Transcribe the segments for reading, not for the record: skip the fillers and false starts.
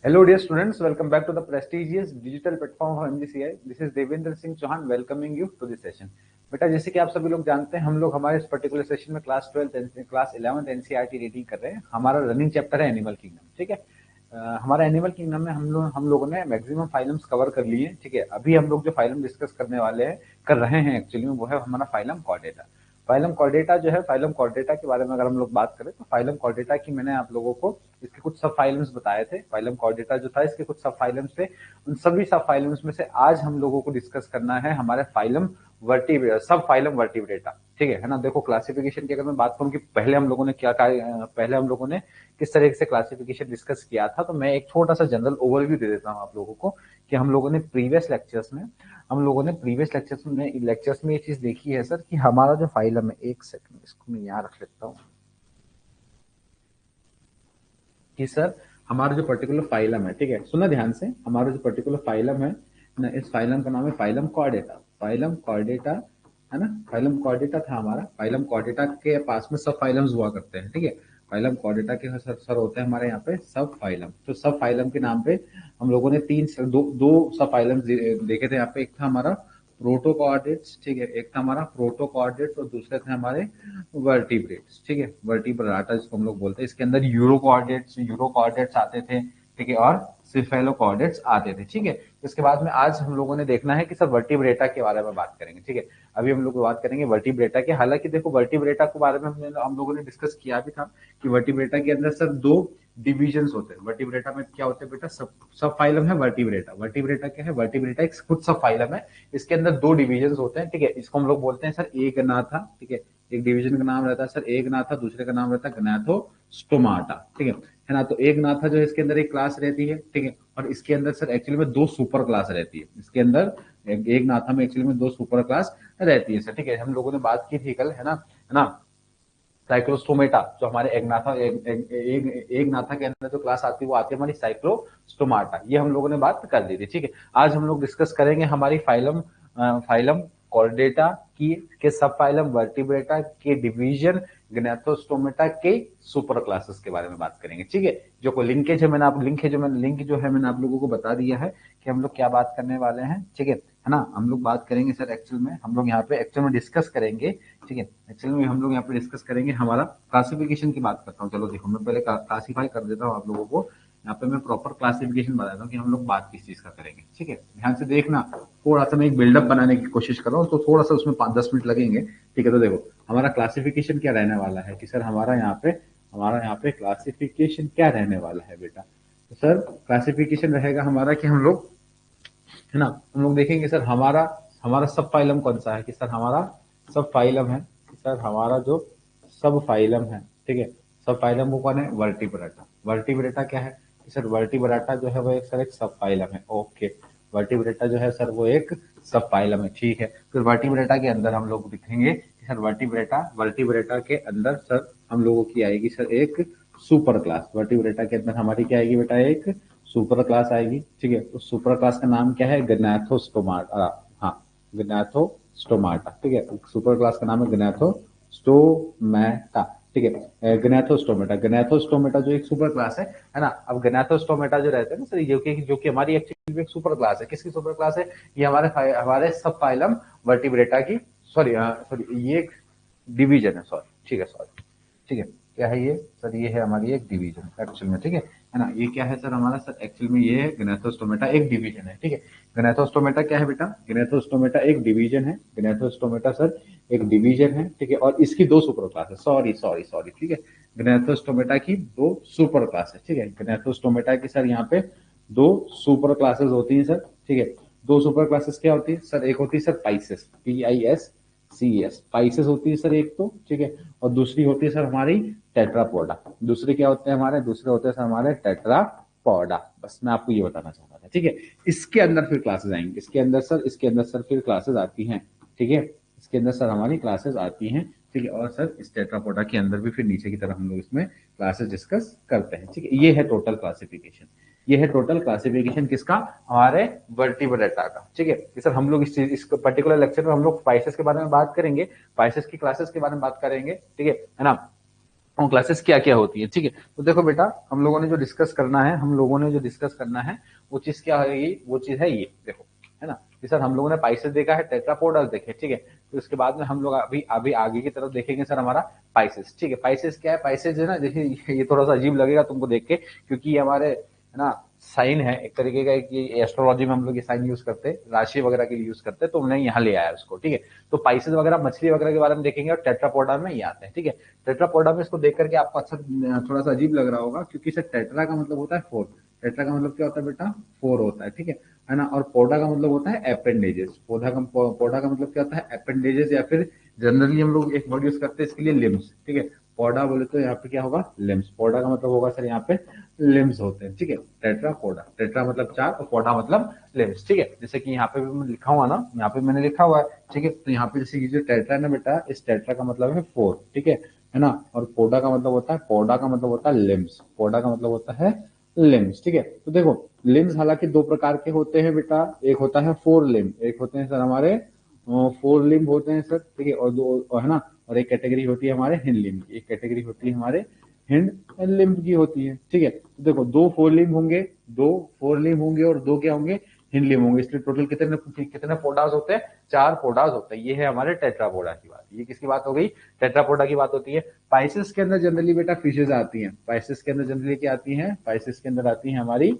Hello, dear students. Welcome back to the prestigious digital platform of MGCI. This is Devendra Singh Chauhan welcoming you to this session. बेटा जैसे कि आप सभी लोग जानते हैं हम लोग हमारे इस पर्टिकुलर सेशन में क्लास 12 क्लास 11 एनसीईआरटी रीडिंग कर रहे हैं। हमारा रनिंग चैप्टर है एनिमल किंगडम। ठीक है, हमारा एनिमल किंगडम में हम लोगों ने मैक्सिमम फाइलम्स कवर कर लिए हैं। ठीक है, अभी हम लोग जो फाइलम डिस्कस करने वाले हैं कर रहे हैं एक्चुअली में वो है हमारा फाइलम कॉर्डेटा। फाइलम कॉर्डेटा जो है, फाइलम कॉर्डेटा के बारे में अगर हम लोग बात करें तो फाइलम कॉर्डेटा की मैंने आप लोगों को इसके कुछ सब फाइलम्स बताए थे। फाइलम कॉर्डेटा जो था इसके कुछ सब फाइलम्स थे। उन सभी सब फाइलम्स में से आज हम लोगों को डिस्कस करना है हमारे फाइलम वर्टिब्रेटा, सब फाइलम वर्टिब्रेटा। ठीक है ना। देखो क्लासिफिकेशन की अगर मैं बात करूं कि पहले हम लोगों ने क्या कहा, पहले हम लोगों ने किस तरह से क्लासिफिकेशन डिस्कस किया था, तो मैं एक छोटा सा जनरल ओवरव्यू दे देता हूं आप लोगों को कि हम लोगों ने प्रीवियस लेक्चर्स में ये चीज देखी है सर कि हमारा जो फाइलम है, एक सेकंड इसको मैं यहाँ रख लेता हूँ कि सर हमारा जो पर्टिकुलर फाइलम है, ठीक है सुनना ध्यान से, हमारा जो पर्टिकुलर फाइलम है ना, इस फाइलम का नाम है फाइलम कॉर्डेटा। फाइलम कॉर्डेटा है ना, फाइलम कॉर्डेटा था हमारा। फाइलम कॉर्डेटा के पास में सब फाइलम्स हुआ करते हैं। ठीक है, फाइलम कॉर्डेटा के सर होते हैं हमारे यहाँ पे सब फाइलम। तो सब फाइलम के नाम पे हम लोगों ने दो सब फाइलम देखे थे यहाँ पे। एक था हमारा प्रोटोकॉर्डेट्स, ठीक है, एक था हमारा प्रोटोकॉर्डेट्स और दूसरे थे हमारे वर्टिब्रेट्स। ठीक है, वर्टिब्राटा जिसको हम लोग बोलते हैं। इसके अंदर यूरोकॉर्डेट्स आते थे, ठीक है, और सिफेलोकॉर्डेट्स आते थे। ठीक है, इसके बाद में आज हम लोगों ने देखना है कि सर वर्टिब्रेटा के बारे में बात करेंगे। ठीक है, अभी हम लोग बात करेंगे वर्टिब्रेटा के। हालांकि देखो वर्टिब्रेटा के बारे में हम लोगों ने डिस्कस किया भी था कि वर्टिब्रेटा के अंदर सर दो डिविजन्स होते हैं। वर्टिब्रेटा में क्या होते हैं बेटा, सब सब फाइलम है वर्टिब्रेटा। वर्टिब्रेटा क्या है, वर्टिब्रेटा एक खुद सब फाइलम है। इसके अंदर दो डिविजन्स होते हैं। ठीक है, इसको हम लोग बोलते हैं सर एक नाथा। ठीक है, एक डिवीजन का नाम रहता है सर एक नाथा, दूसरे का नाम रहता है गनाथोस्टोमाटा। ठीक है ना। तो एक नाथा जो है इसके अंदर एक क्लास रहती है। ठीक है, और इसके अंदर सर एक्चुअली में दो सुपर क्लास रहती है। इसके अंदर एक नाथा में एक्चुअली में दो सुपर क्लास रहती है सर। ठीक है, हम लोगों ने बात की थी कल, है ना, साइक्लोस्टोमेटा जो हमारे एक नाथा के अंदर जो क्लास आती है वो आती है हमारी साइक्लोस्टोमाटा। ये हम लोगों ने बात कर दी थी। ठीक है, आज हम लोग डिस्कस करेंगे हमारी फाइलम कॉर्डेटा की के सब फाइलम वर्टिब्रेटा के डिवीजन ग्नेथोस्टोमेटा के सुपर क्लासेस के बारे में बात करेंगे। ठीक है, जो को लिंकेज है मैंने आप लिंक जो है मैंने आप लोगों को बता दिया है कि हम लोग क्या बात करने वाले हैं। ठीक है ना, हम लोग बात करेंगे सर एक्चुअल में हम लोग यहाँ पे एक्चुअल में डिस्कस करेंगे। ठीक है, एक्चुअली में हम लोग यहाँ पे डिस्कस करेंगे हमारा क्लासिफिकेशन की बात करता हूँ। चलो देखो मैं पहले क्लासीफाई कर देता हूँ आप लोगों को। यहाँ पे मैं प्रॉपर क्लासिफिकेशन बताता हूँ कि हम लोग बात किस चीज का करेंगे। ठीक है, ध्यान से देखना। थोड़ा सा मैं एक बिल्डअप बनाने की कोशिश कर रहा हूँ तो थोड़ा सा उसमें 5-10 मिनट लगेंगे। ठीक है, तो देखो हमारा क्लासिफिकेशन क्या रहने वाला है कि सर हमारा यहाँ पे क्लासिफिकेशन क्या रहने वाला है बेटा। तो सर क्लासिफिकेशन रहेगा हमारा कि हम लोग, है ना, हम लोग देखेंगे सर हमारा हमारा सब फाइलम कौन सा है कि सर हमारा सब फाइलम है कि सर हमारा जो सब फाइलम है। ठीक है, सब फाइलम वो कौन है, वर्टिब्रेटा। वर्टिब्रेटा क्या है कि सर वर्टिब्रेटा जो है वो एक सर एक सब फाइलम है। ओके, वर्टिब्रेटा जो है सर वो एक सब फाइलम है। ठीक है, फिर वर्टिब्रेटा के अंदर हम लोग दिखेंगे कि सर वर्टिब्रेटा के अंदर सर हम लोगों की आएगी सर एक सुपर क्लास। वर्टिब्रेटा के अंदर हमारी क्या आएगी बेटा, एक सुपर क्लास आएगी। ठीक है, उस सुपर क्लास का नाम क्या है, गनाथोस्टोमाटा। हाँ, गनाथोस्टोमाटा। ठीक है, सुपर क्लास का नाम है गनाथोस्टोमाटा। ठीक है, गनाथोस्टोमेटा जो एक सुपर क्लास है ना। अब गनाथोस्टोमेटा जो रहते हैं ना सर, जो कि हमारी एक्चुअली एक सुपर क्लास है। किसकी सुपर क्लास है, ये हमारे सब फाइलम वर्टिब्रेटा की, सॉरी ये एक डिवीजन है, सॉरी, ठीक है, सॉरी, ठीक है, क्या है ये सर, ये है हमारी एक डिवीजन एक्चुअल में। ठीक है ना, ये क्या है सर हमारा सर एक्चुअल में ये है गनाथोस्टोमेटा एक डिवीजन है। ठीक है, गनाथोस्टोमेटा क्या है बेटा, गनाथोस्टोमेटा एक डिवीजन है। गनाथोस्टोमेटा सर एक डिवीजन है। ठीक है, और इसकी दो सुपर क्लास है, सॉरी सॉरी सॉरी, ठीक है, गनाथोस्टोमेटा की दो सुपर क्लास है। ठीक है, गनाथोस्टोमेटा की सर यहाँ पे दो सुपर क्लासेस होती है सर। ठीक है, दो सुपर क्लासेस क्या होती है सर, एक होती है सर पाइसेस, PISCES, पाइसेस होती है सर एक तो। ठीक है, और दूसरी होती है सर हमारी टेट्रापोडा। दूसरे क्या होते हैं हमारे, दूसरे होते हैं सर हमारे टेट्रापोडा। बस मैं आपको ये बताना चाह रहा था। ठीक है, इसके अंदर फिर क्लासेस आएंगे, इसके अंदर सर फिर क्लासेस आती हैं। ठीक है, इसके अंदर सर हमारी क्लासेस आती हैं। ठीक है, और सर इस टेट्रापोडा के अंदर भी फिर नीचे की तरफ हम लोग इसमें क्लासेस डिस्कस करते हैं। ठीक है, ये है टोटल क्लासिफिकेशन। ये है टोटल क्लासिफिकेशन किसका, हमारे वर्टिब्रेटा का। ठीक है, कि सर हम लोग इस पर्टिकुलर लेक्चर में हम लोग स्पाइसेस के बारे में बात करेंगे, स्पाइसेस की क्लासेस के बारे में बात करेंगे। ठीक है ना, वो क्लासेस क्या क्या होती है, ठीक है। तो देखो बेटा, हम लोगों ने जो डिस्कस करना है, वो चीज क्या होगी, वो चीज है ये देखो, है ना। कि सर हम लोगों ने पाइसेस देखा है, टेट्रापोडा देखे, ठीक है। तो इसके बाद में हम लोग अभी अभी आगे की तरफ देखेंगे सर हमारा पाइसेस, ठीक है। पाइसेस क्या है, पाइसेस है ना, देखिए ये थोड़ा सा अजीब लगेगा तुमको देख के, क्योंकि ये हमारे है ना साइन है एक तरीके का, कि एस्ट्रोलॉजी में हम लोग ये साइन यूज करते हैं, राशि वगैरह के लिए यूज करते हैं, तो हमने यहाँ ले आया उसको, ठीक है। तो पाइसेस वगैरह मछली वगैरह के बारे में देखेंगे, और टेट्रापोडा में ये आते हैं, ठीक है। टेट्रापोडा में इसको देख करके आपको अच्छा थोड़ा सा अजीब लग रहा होगा, क्योंकि सर टेट्रा का मतलब होता है फोर। टेट्रा का मतलब क्या होता है बेटा, फोर होता है, ठीक है ना। और पोडा का मतलब होता है अपेंडेजेस। पोडा का मतलब क्या होता है, अपेंडेजेस, या फिर जनरली हम लोग एक वर्ड यूज करते हैं इसके लिए, लिम्स, ठीक है। पोडा बोले तो यहाँ पे क्या होगा, लिम्स। पोडा का मतलब होगा सर यहाँ पे लिम्स होते हैं, ठीक है। टेट्रा पोडा, टेट्रा मतलब चार और पोडा मतलब लिम्स, ठीक है। जैसे कि यहाँ पे भी मैं लिखा हुआ ना, यहाँ पे मैंने लिखा हुआ है, ठीक है। तो यहाँ पे जैसे ये जो टेट्रा है ना बेटा, इस टेट्रा का मतलब है फोर, ठीक है ना। और पोडा का मतलब होता है, पोडा का मतलब होता है लिम्स, पोडा का मतलब होता है लिम्स, ठीक है। तो देखो, लिम्स हालांकि दो प्रकार के होते हैं बेटा, एक होता है फोर लिम्ब, एक होते हैं सर हमारे फोर लिम्ब होते हैं सर, ठीक है। और दो है ना, और एक कैटेगरी होती है हमारे हिंड लिम्ब की, एक कैटेगरी होती है हमारे हिंड लिम्ब की होती है, ठीक है। तो देखो, दो फोर लिम्ब होंगे, दो फोर लिम्ब होंगे, और दो क्या होंगे, हिंड लिम्ब होंगे। इसलिए टोटल कितने कितने पोडास होते हैं, चार पोडास होते हैं। ये है हमारे टेट्रापोडा की बात। ये किसकी बात हो गई, टेट्रापोडा की बात होती है। पाइसेस के अंदर जनरली बेटा फिशेज आती हैं, पाइसेस के अंदर जनरली क्या आती हैं, पाइसेस के अंदर आती हैं हमारी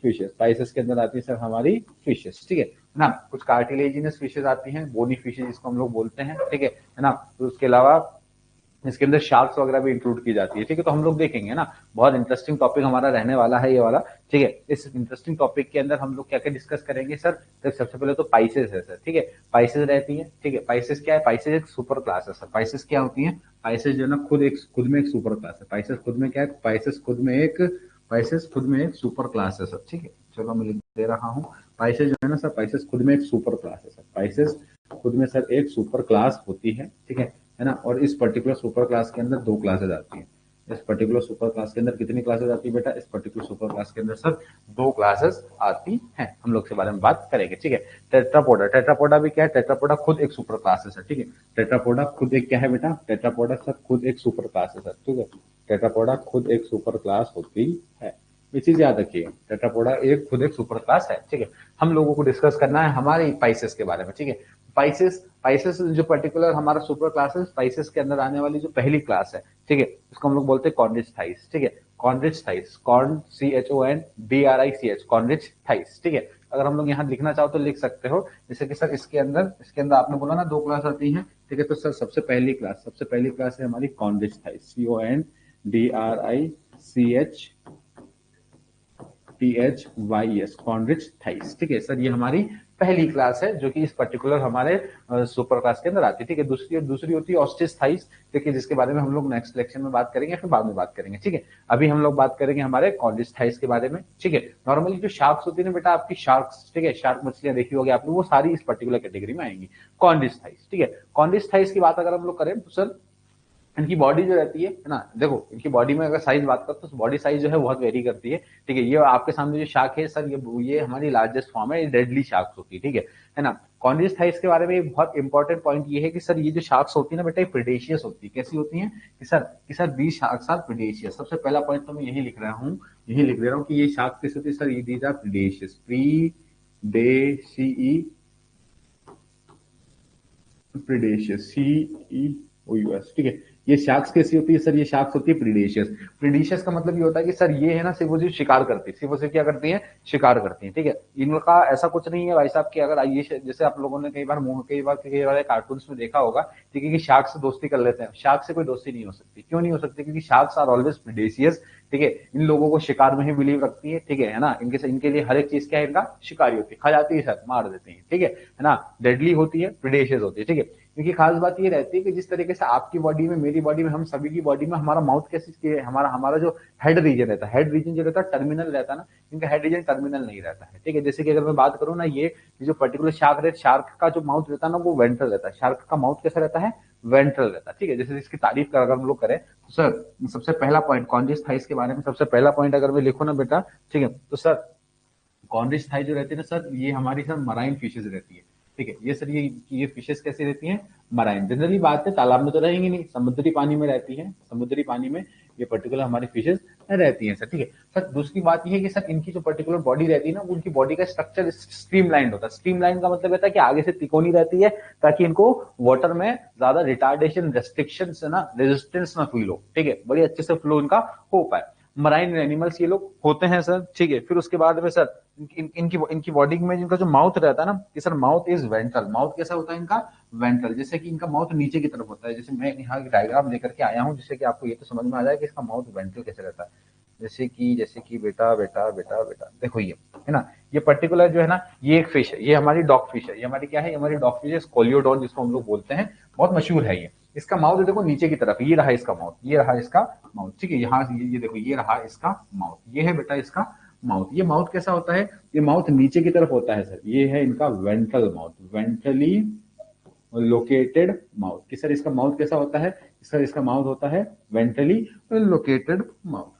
फिशेस, स्पाइसेस के अंदर आती है सर हमारी फिशेस, ठीक है ना। कुछ कार्टिलेजिनस फिशेस आती हैं, बोनी फिशेस जिसको हम लोग बोलते हैं, ठीक है ना। तो उसके अलावा इसके अंदर शार्क्स वगैरह भी इंक्लूड की जाती है, ठीक है। तो हम लोग देखेंगे ना, बहुत इंटरेस्टिंग टॉपिक हमारा रहने वाला है ये वाला, ठीक है। इस इंटरेस्टिंग टॉपिक के अंदर हम लोग क्या क्या डिस्कस करेंगे सर, तो सबसे पहले तो पाइसेस है सर, ठीक है। पाइसेस रहती है, ठीक है। पाइसेस क्या है, पाइसेस एक सुपर क्लास है सर। पाइसेस क्या होती है, पाइसेस जो है ना खुद में एक सुपर क्लास है। पाइसेस खुद में क्या है, पाइसेस खुद में एक सुपर क्लास है सर, ठीक है। चलो मैं लिख दे रहा हूँ, पाइसेस जो है ना सर, पाइसेस खुद में एक सुपर क्लास है सर। पाइसेस खुद में सर एक सुपर क्लास होती है, ठीक है ना। और इस पर्टिकुलर सुपर क्लास के अंदर दो क्लासेज आती हैं। इस पर्टिकुलर सुपर क्लास के अंदर कितनी क्लासेज आती है बेटा, इस पर्टिकुलर सुपर क्लास के अंदर सर दो क्लासेस आती हैं। हम लोग से बारे में बात करेंगे, ठीक है। टेट्रापोडा, टेट्रापोडा भी क्या है, टेट्रापोडा खुद एक सुपर क्लास है सर, ठीक है। टेट्रापोडा खुद एक क्या है बेटा, टेट्रापोडा सर खुद एक सुपर क्लास है सर, ठीक है। टेट्रापोडा खुद एक सुपर क्लास होती है, ये चीज याद रखिए। टेट्रापोडा एक खुद एक सुपर क्लास है, ठीक है। हम लोगों को डिस्कस करना है हमारे पाइसेस के बारे में, ठीक है। पाइसेस, पाइसेस जो पर्टिकुलर हमारा सुपर क्लास है, पाइसेस के अंदर आने वाली जो पहली क्लास है, ठीक है, इसको हम लोग बोलते हैं कॉर्निच थाइस, ठीक है। कॉर्निच थाइस, कॉर्न CHONDRICH, कॉर्निच थाइस, ठीक है। अगर हम लोग यहाँ लिखना चाहो तो लिख सकते हो, जैसे कि सर इसके अंदर आपने बोला ना दो क्लास आती हैं, ठीक है। तो सर सबसे पहली क्लास है हमारी कॉर्निच थाइस, CONDRICHTHYES, कॉर्नरिच थाइस, ठीक है सर। ये हमारी पहली क्लास है जो कि इस पर्टिकुलर हमारे सुपर क्लास के अंदर आती है, ठीक है। दूसरी होती है ऑस्टिस थाइस, ठीक है, जिसके बारे में हम लोग नेक्स्ट लेक्चर में बात करेंगे, फिर बाद में बात करेंगे, ठीक है। अभी हम लोग बात करेंगे हमारे कॉर्निच थाइस के बारे में, ठीक है। नॉर्मली जो शार्क्स होती है ना बेटा, आपकी शार्क्स, ठीक है, शार्क मछलियां देखी होगी आपने, वो सारी इस पर्टिकुलर कैटेगरी में आएंगी, कॉर्निच थाइस, ठीक है। कॉर्निच थाइस की बात अगर हम लोग करें तो सर इनकी बॉडी जो रहती है ना, देखो इनकी बॉडी में अगर साइज बात करो तो बॉडी साइज जो है बहुत वेरी करती है, ठीक है। ये आपके सामने जो शार्क है सर, ये हमारी लार्जेस्ट फॉर्म है, ये डेडली शार्क होती है, ठीक है ना। कॉर्निश थाइस के बारे में एक बहुत इंपॉर्टेंट पॉइंट ये है कि सर ये जो शार्क्स होती है ना बेटा, ये प्रीडेशियस होती है। कैसी होती है कि सर दीज शार्क्स आर प्रीडेशियस। सबसे पहला पॉइंट तो मैं यही लिख रहा हूँ, कि ये शार्क कैसे होती है सर, ये दीज आर प्रीडेशियस, प्रीडेशियस, CEOUS, ठीक है। ये शार्क्स कैसी होती है सर, ये शार्क्स होती है प्रीडेशियस। प्रीडेशियस का मतलब ये होता है कि सर ये है ना, सिर्फ वो जो शिकार करती है, सिर्फ वो सिर्फ क्या करती है, शिकार करती है, ठीक है। इनका ऐसा कुछ नहीं है भाई साहब कि अगर ये जैसे आप लोगों ने कई बार कार्टून्स में देखा होगा, ठीक है, कि शार्क से दोस्ती कर लेते हैं। शार्क से कोई दोस्ती नहीं हो सकती, क्यों नहीं हो सकती, क्योंकि शार्क्स आर ऑलवेज प्रीडेशियस, ठीक है। इन लोगों को शिकार में ही बिलीव रखती है, ठीक है ना। इनके लिए हर एक चीज क्या है, इनका शिकारी होती है, खा जाती है सर, मार देते हैं, ठीक है ना। डेडली होती है, प्रीडेशियस होती है, ठीक है। क्योंकि खास बात ये रहती है कि जिस तरीके से आपकी बॉडी में, मेरी बॉडी में, हम सभी की बॉडी में हमारा माउथ कैसे, हमारा हमारा जो हेड रीजन रहता है, हेड रीजन जो रहता है टर्मिनल रहता है ना, इनका हेड रीजन टर्मिनल नहीं रहता है, ठीक है। जैसे कि अगर मैं बात करूं ना, ये जो पर्टिकुलर शार्क रहता, शार्क का जो माउथ रहता है ना, वो वेंट्रल रहता है। शार्क का माउथ कैसा रहता है, वेंट्रल रहता है, ठीक है। जैसे इसकी तारीफ कर अगर हम लोग करें तो सर सबसे पहला पॉइंट कॉन्जियस थाइस के बारे में, सबसे पहला पॉइंट अगर मैं लिखूं ना बेटा, ठीक है, तो सर कॉर्निश थाई जो रहती है ना सर, ये हमारी सर मराइन फिशेज रहती है। ठीक है। ये सर ये फिशेस कैसे रहती हैं, मराइन। जनरली बात है तालाब में तो रहेंगी नहीं, समुद्री पानी में रहती हैं, समुद्री पानी में ये पर्टिकुलर हमारी फिशेस रहती हैं सर। ठीक है सर, दूसरी बात ये है कि सर इनकी जो पर्टिकुलर बॉडी रहती है ना, उनकी बॉडी का स्ट्रक्चर स्ट्रीमलाइन होता है। स्ट्रीमलाइन का मतलब रहता है कि आगे से तिकोनी रहती है, ताकि इनको वाटर में ज्यादा रिटार्डेशन, रेस्ट्रिक्शन ना, रेजिस्टेंस ना फील हो। ठीक है, बड़ी अच्छे से फ्लो इनका हो पाए। मराइन एनिमल्स ये लोग होते हैं सर। ठीक है, फिर उसके बाद में सर इनकी बॉडी में जिनका जो माउथ रहता है ना, कि sir mouth is ventral. Mouth कैसा होता है इनका, वेंट्रल। जैसे कि इनका माउथ नीचे की तरफ होता है। जैसे मैं यहाँ डायग्राम लेकर के आया हूँ, जिससे कि आपको ये तो समझ में आ जाए कि इसका माउथ वेंट्रल कैसे रहता है। जैसे कि बेटा बेटा बेटा बेटा देखो, ये है ना, ये पर्टिकुलर जो है ना, ये एक फिश है, ये हमारी डॉग फिश है। ये हमारी क्या है, ये हमारी डॉग फिश है, स्कोलियोडॉन जिसको हम लोग बोलते हैं, बहुत मशहूर है ये। इसका माउथ देखो नीचे की तरफ, ये रहा इसका माउथ, ये रहा इसका माउथ। ठीक है, यहाँ ये देखो, ये रहा इसका माउथ, ये है बेटा इसका माउथ। ये माउथ कैसा होता है, ये माउथ नीचे की तरफ होता है सर। ये है इनका ventral mouth, ventrally located mouth. कि सर इसका माउथ कैसा होता है, सर इसका माउथ होता है वेंट्रली लोकेटेड माउथ,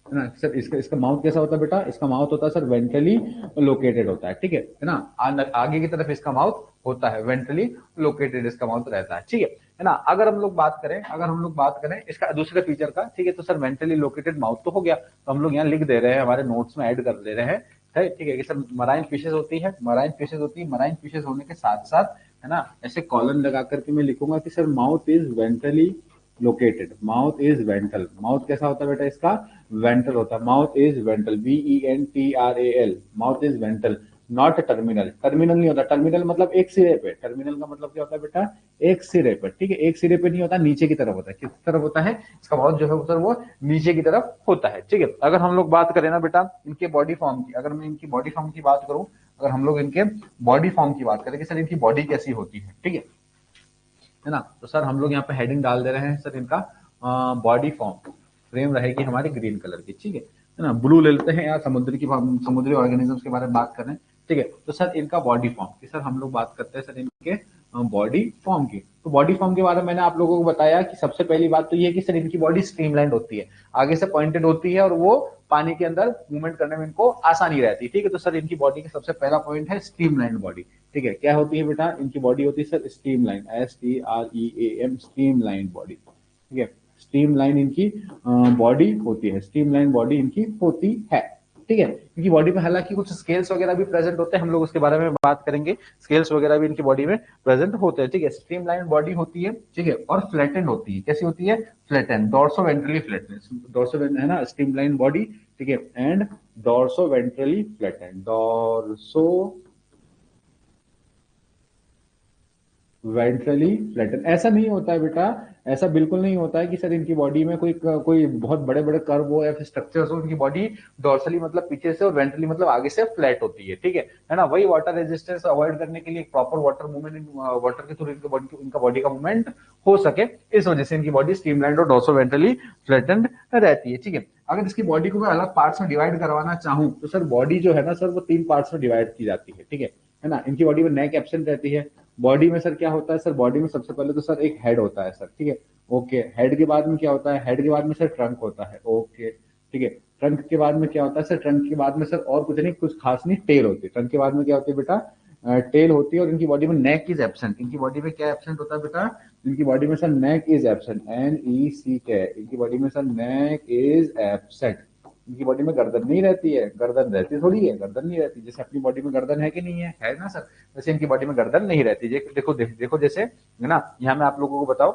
है ना। सर इसका इसका माउथ कैसा होता है बेटा, इसका माउथ होता है सर वेंट्रली लोकेटेड होता है। ठीक है ना, आगे की तरफ इसका माउथ होता है, वेंट्रली लोकेटेड इसका माउथ रहता है। ठीक है ना। अगर हम लोग बात करें इसका दूसरे फीचर का, ठीक है, तो सर वेंट्रली लोकेटेड माउथ तो हो गया, तो हम लोग यहाँ लिख दे रहे हैं, हमारे नोट्स में ऐड कर दे रहे हैं। ठीक है कि सर मराइन फिशेज होती है, मराइन फिशेज होने के साथ साथ, है ना, ऐसे कॉलन लगा करके मैं लिखूंगा कि sir mouth is ventrally located, mouth is ventral. Mouth कैसा होता है बेटा इसका, वेंट्रल होता है। Mouth is ventral, VENTRAL, mouth is ventral, not terminal. Terminal नहीं होता, टर्मिनल मतलब एक सिरे पे, टर्मिनल का मतलब क्या होता है बेटा, एक सिरे पर। ठीक है, एक सिरे पे नहीं होता, नीचे की तरफ होता है। किस तरफ होता है, इसका माउथ जो है सर वो नीचे की तरफ होता है। ठीक है, अगर हम लोग बात करें ना बेटा इनके बॉडी फॉर्म की, अगर मैं इनकी बॉडी फॉर्म की बात करूं, अगर हम लोग इनके बॉडी फॉर्म की बात करें कि सर इनकी बॉडी कैसी होती है, ठीक है ना, तो सर हम लोग यहाँ पे हेडिंग डाल दे रहे हैं सर इनका बॉडी फॉर्म। फ्रेम रहेगी हमारी ग्रीन कलर की। ठीक है ना, ब्लू ले लेते हैं यार, समुद्री ऑर्गेनिजम्स के बारे में बात कर रहे हैं। ठीक है, तो सर इनका बॉडी फॉर्म की सर हम लोग बात करते हैं सर इनके बॉडी फॉर्म की। तो बॉडी फॉर्म के बारे में मैंने आप लोगों को बताया कि सबसे पहली बात तो ये है कि सर इनकी बॉडी स्ट्रीमलाइंड होती है, आगे से पॉइंटेड होती है, और वो पानी के अंदर मूवमेंट करने में इनको आसानी रहती है। ठीक है, तो सर इनकी बॉडी का सबसे पहला पॉइंट है स्ट्रीमलाइंड बॉडी। ठीक है, क्या होती है बेटा, इनकी बॉडी होती है sir streamline, STREAM, streamline body. ठीक है, स्ट्रीमलाइन इनकी बॉडी होती है, स्ट्रीमलाइन बॉडी इनकी होती है। ठीक है, इनकी बॉडी में हालांकि कुछ स्केल्स वगैरह भी प्रेजेंट होते हैं, हम लोग उसके बारे में बात करेंगे। स्केल्स वगैरह भी इनकी बॉडी में प्रेजेंट होते हैं। ठीक है, स्ट्रीमलाइन बॉडी होती है। ठीक है, और फ्लैटेंड होती है। कैसी होती है, flattened, dorso ventrally flattened, dorso है ना, स्ट्रीमलाइन बॉडी। ठीक है, and dorso ventrally flattened, dorso ventrally flatten. ऐसा नहीं होता है बेटा, ऐसा बिल्कुल नहीं होता है कि सर इनकी बॉडी में कोई बहुत बड़े बड़े कर्व हो या फिर स्ट्रक्चर्स हो। इनकी बॉडी डॉर्सली मतलब पीछे से और वेंट्रली मतलब आगे से फ्लैट होती है। ठीक है ना, वही वाटर रेजिस्टेंस अवॉइड करने के लिए प्रॉपर वाटर मूवमेंट, वाटर के थ्रू इनका बॉडी का मूवमेंट हो सके, इस वजह से इनकी बॉडी स्ट्रीमलाइंड और डॉर्सो वेंट्रली फ्लैटेंड रहती है। ठीक है, अगर इसकी बॉडी को मैं अलग पार्ट्स में डिवाइड करवाना चाहूं तो सर बॉडी जो है ना सर वो 3 पार्ट्स में डिवाइड की जाती है। ठीक है ना, इनकी बॉडी में नेक एब्सेंट रहती है। बॉडी में सर क्या होता है, सर बॉडी में सबसे पहले तो सर एक हेड होता है सर। ठीक है, ओके, हेड के बाद में क्या होता है, हेड के बाद में सर ट्रंक होता है। ओके, ठीक है, ट्रंक के बाद में क्या होता है सर, ट्रंक के बाद में सर और कुछ नहीं, कुछ खास नहीं, टेल होती है। ट्रंक के बाद में क्या होती है बेटा, टेल होती है। और इनकी बॉडी में नेक इज एब्सेंट। इनकी बॉडी में क्या एब्सेंट होता है बेटा, इनकी बॉडी में sir neck is absent, NECK, इनकी बॉडी में सर नेक इज एब्सेंट। इनकी बॉडी में गर्दन नहीं रहती है, गर्दन रहती थोड़ी है, गर्दन नहीं रहती। जैसे अपनी बॉडी में गर्दन है कि नहीं है ना सर, वैसे इनकी बॉडी में गर्दन नहीं रहती। देखो जैसे है ना, यहाँ मैं आप लोगों को बताऊं,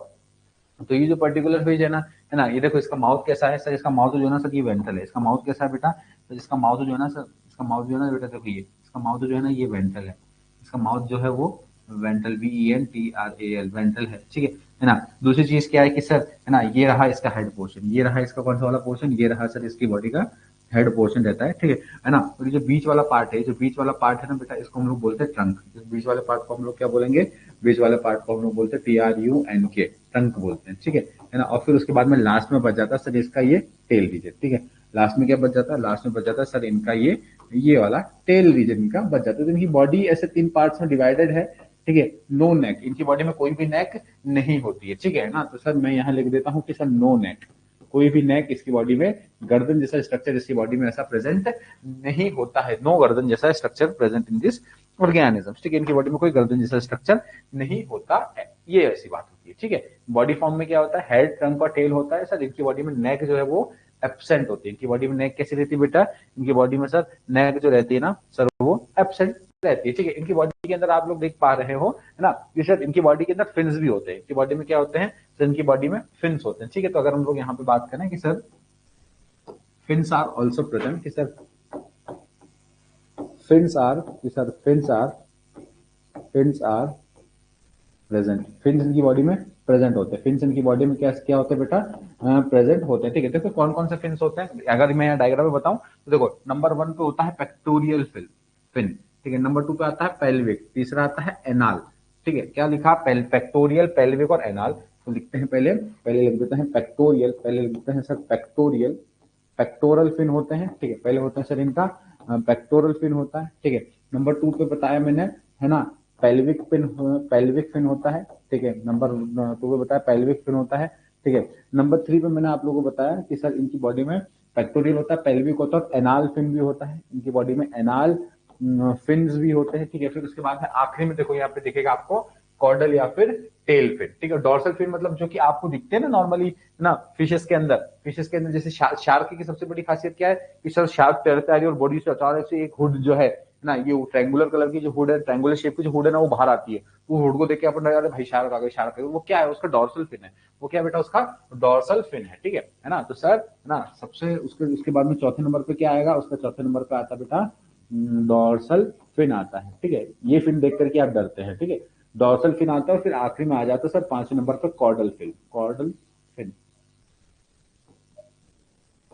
तो ये जो पर्टिकुलर फेज है ना, ये देखो इसका माउथ कैसा है सर, इसका माउथ जो है ना सर ये वेंट्रल है। इसका माउथ कैसा है बेटा, तो इसका माउथ जो है ना सर, इसका माउथ जो है ना बेटा देखो, ये इसका माउथ जो है ना ये वेंट्रल है। इसका माउथ जो है वो वेंट्रल, VENTRAL, वेंट्रल है। ठीक है ना। दूसरी चीज क्या है कि सर है ना, ये रहा इसका हेड पोर्शन, ये रहा इसका कौन सा वाला पोर्शन, ये रहा सर इसकी बॉडी का हेड पोर्शन रहता है। ठीक है ना। और ये जो बीच वाला पार्ट है, जो बीच वाला पार्ट है ना बेटा, इसको हम लोग बोलते हैं ट्रंक। इस बीच वाले पार्ट को हम लोग क्या बोलेंगे, बीच वाले पार्ट को हम लोग बोलते हैं TRUNK, ट्रंक बोलते हैं। ठीक है ना। और फिर उसके बाद में लास्ट में बच जाता है सर इसका ये टेल रीजन। ठीक है, लास्ट में क्या बच जाता है, लास्ट में बच जाता है सर इनका ये वाला टेल रीजन इनका बच जाता है। तो इनकी बॉडी ऐसे 3 पार्ट्स में डिवाइडेड है। ठीक है, नो नेक, इनकी बॉडी में कोई भी नेक नहीं होती है। ठीक है ना, तो सर मैं यहाँ लिख देता हूँ कि सर नो नेक, कोई भी नेक इसकी बॉडी में गर्दन जैसा स्ट्रक्चर इसकी बॉडी में ऐसा प्रेजेंट नहीं होता है। नो गर्दन जैसा structure present in this organism, ठीक है, इनकी बॉडी में कोई गर्दन जैसा स्ट्रक्चर नहीं होता है, ये ऐसी बात होती है, ठीक है। बॉडी फॉर्म में क्या होता है, हेड, ट्रंक और टेल होता है सर। इनकी बॉडी में नेक जो है वो एब्सेंट होती है। इनकी बॉडी में नेक कैसी रहती है बेटा, इनकी बॉडी में सर नेक जो रहती है ना सर वो एब्सेंट रहती है, ठीक है। इनकी बॉडी के अंदर आप लोग देख पा रहे हो है ना, ये सर इनकी बॉडी के अंदर फिन्स भी होते हैं। इनकी बॉडी में क्या होते हैं सर, इनकी बॉडी में फिन्स होते हैं, ठीक है। तो अगर हम लोग यहाँ पे बात करें कि sir fins are also present, कि सर फिन्स आर, कि sir fins are present, fins इनकी बॉडी में प्रेजेंट होते हैं। फिन्स इनकी बॉडी में क्या क्या होते हैं बेटा, प्रेजेंट होते हैं, ठीक है। देखो कौन कौन से फिन्स होते हैं, अगर मैं यहाँ डायग्राम में बताऊं तो देखो नंबर 1 पे होता है पेक्टोरियल फिन, ठीक है। नंबर 2 पे आता है पेल्विक, तीसरा आता है एनाल, ठीक है। क्या लिखा, पेक्टोरियल, पेल्विक और एनाल। तो लिखते हैं पहले पहले लिख देते हैं पेक्टोरियल, पहले लिख देते हैं सर पेक्टोरियल, पेक्टोरल फिन होते हैं, ठीक है। पहले होता है सर इनका पेक्टोरल फिन होता है, ठीक है। नंबर 2 पे बताया मैंने है ना, पेल्विक फिन होता है, ठीक है। नंबर 2 पे बताया पेल्विक फिन होता है, ठीक है। नंबर 3 पे मैंने आप लोगों को बताया कि सर इनकी बॉडी में पेक्टोरियल होता है, पेल्विक होता है और एनाल फिन भी होता है। इनकी बॉडी में एनाल फिन्स भी होते हैं, ठीक है। फिर उसके बाद है आखिरी में देखो यहाँ पे दिखेगा आपको कॉर्डल या फिर टेल फिन, ठीक है। डॉर्सल फिन मतलब जो कि आपको दिखते हैं ना नॉर्मली ना फिशेस के अंदर जैसे शार्क की सबसे बड़ी खासियत क्या है कि सर शार्क तैरता है और बॉडी से अचानक से एक हुड जो है ना, ये ट्रायंगुलर कलर की जो हुड है, ट्रायंगुलर शेप की जो हुड है ना वो बाहर आती है। वो हुड को देख के अपन अरे भाई शार्क आ गई, शार्क आ गई। वो क्या है, उसका डॉर्सल फिन है। वो क्या बेटा, उसका डॉर्सल फिन है, ठीक है ना। तो सर है ना सबसे उसके बाद में चौथे नंबर पे क्या आएगा, उसका चौथे नंबर पे आता बेटा डॉर्सल फिन आता है, ठीक है। ये फिन देख करके आप डरते हैं, ठीक है। डॉर्सल फिन आता है और फिर आखिरी में आ जाता है सर 5वें नंबर पर कॉर्डल फिन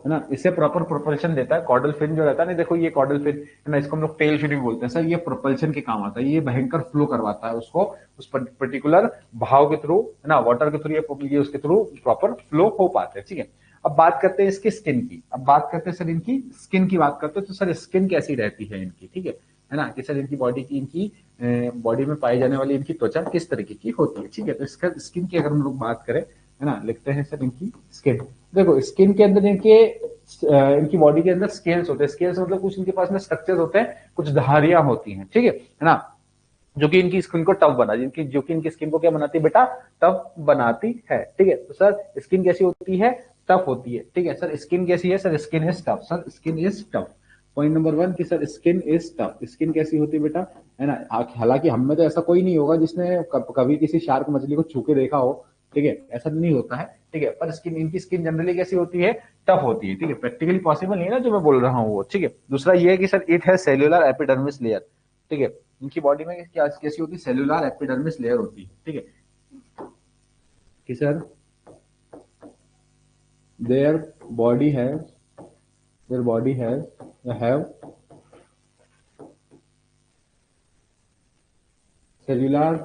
है ना। इससे प्रॉपर प्रोपल्शन देता है कॉर्डल फिन जो रहता है ना, देखो ये कॉर्डल फिन है ना, इसको हम लोग टेल फिन भी बोलते हैं सर। ये प्रोपल्शन के काम आता है, ये भयंकर फ्लो करवाता है उसको उस पर्टिकुलर भाव के थ्रू है ना, वाटर के थ्रू, ये उसके थ्रू प्रॉपर फ्लो हो पाते हैं, ठीक है। अब बात करते हैं इसकी स्किन की, अब बात करते हैं सर इनकी स्किन की बात करते हैं। तो सर स्किन कैसी रहती है इनकी, ठीक है ना, कि सर इनकी बॉडी की, इनकी बॉडी में पाई जाने वाली इनकी त्वचा किस तरीके की होती है, ठीक है। तो इसका स्किन की अगर हम लोग बात करें है ना, लिखते हैं सर इनकी स्किन। देखो स्किन के अंदर इनकी बॉडी के अंदर स्केल्स होते हैं। स्केल्स मतलब कुछ इनके पास में स्ट्रक्चर्स होते हैं, कुछ धारियां होती हैं, ठीक है ना, जो कि इनकी स्किन को टफ बना, जो कि इनकी स्किन को क्या बनाती है बेटा, टफ बनाती है, ठीक है। तो सर स्किन कैसी होती है, टफ होती है, ठीक है। सर स्किन कैसी है, sir skin is tough, sir skin is tough. Point number 1 की sir skin is tough, skin कैसी होती है बेटा, है ना। हालांकि हम में तो ऐसा कोई नहीं होगा जिसने कभी किसी शार्क मछली को छू के देखा हो, ठीक है, ऐसा नहीं होता है, ठीक है। पर स्किन, इनकी स्किन जनरली कैसी होती है, टफ होती है, ठीक है। प्रैक्टिकली पॉसिबल नहीं है ना जो मैं बोल रहा हूँ वो, ठीक है। दूसरा ये है कि सर इट है सेल्यूलर एपिडर्मिस लेयर, ठीक है। इनकी बॉडी में क्या कैसी होती है, सेल्यूलर एपिडर्मिस लेयर होती है, ठीक है। कि सर देयर बॉडी है, their body have cellular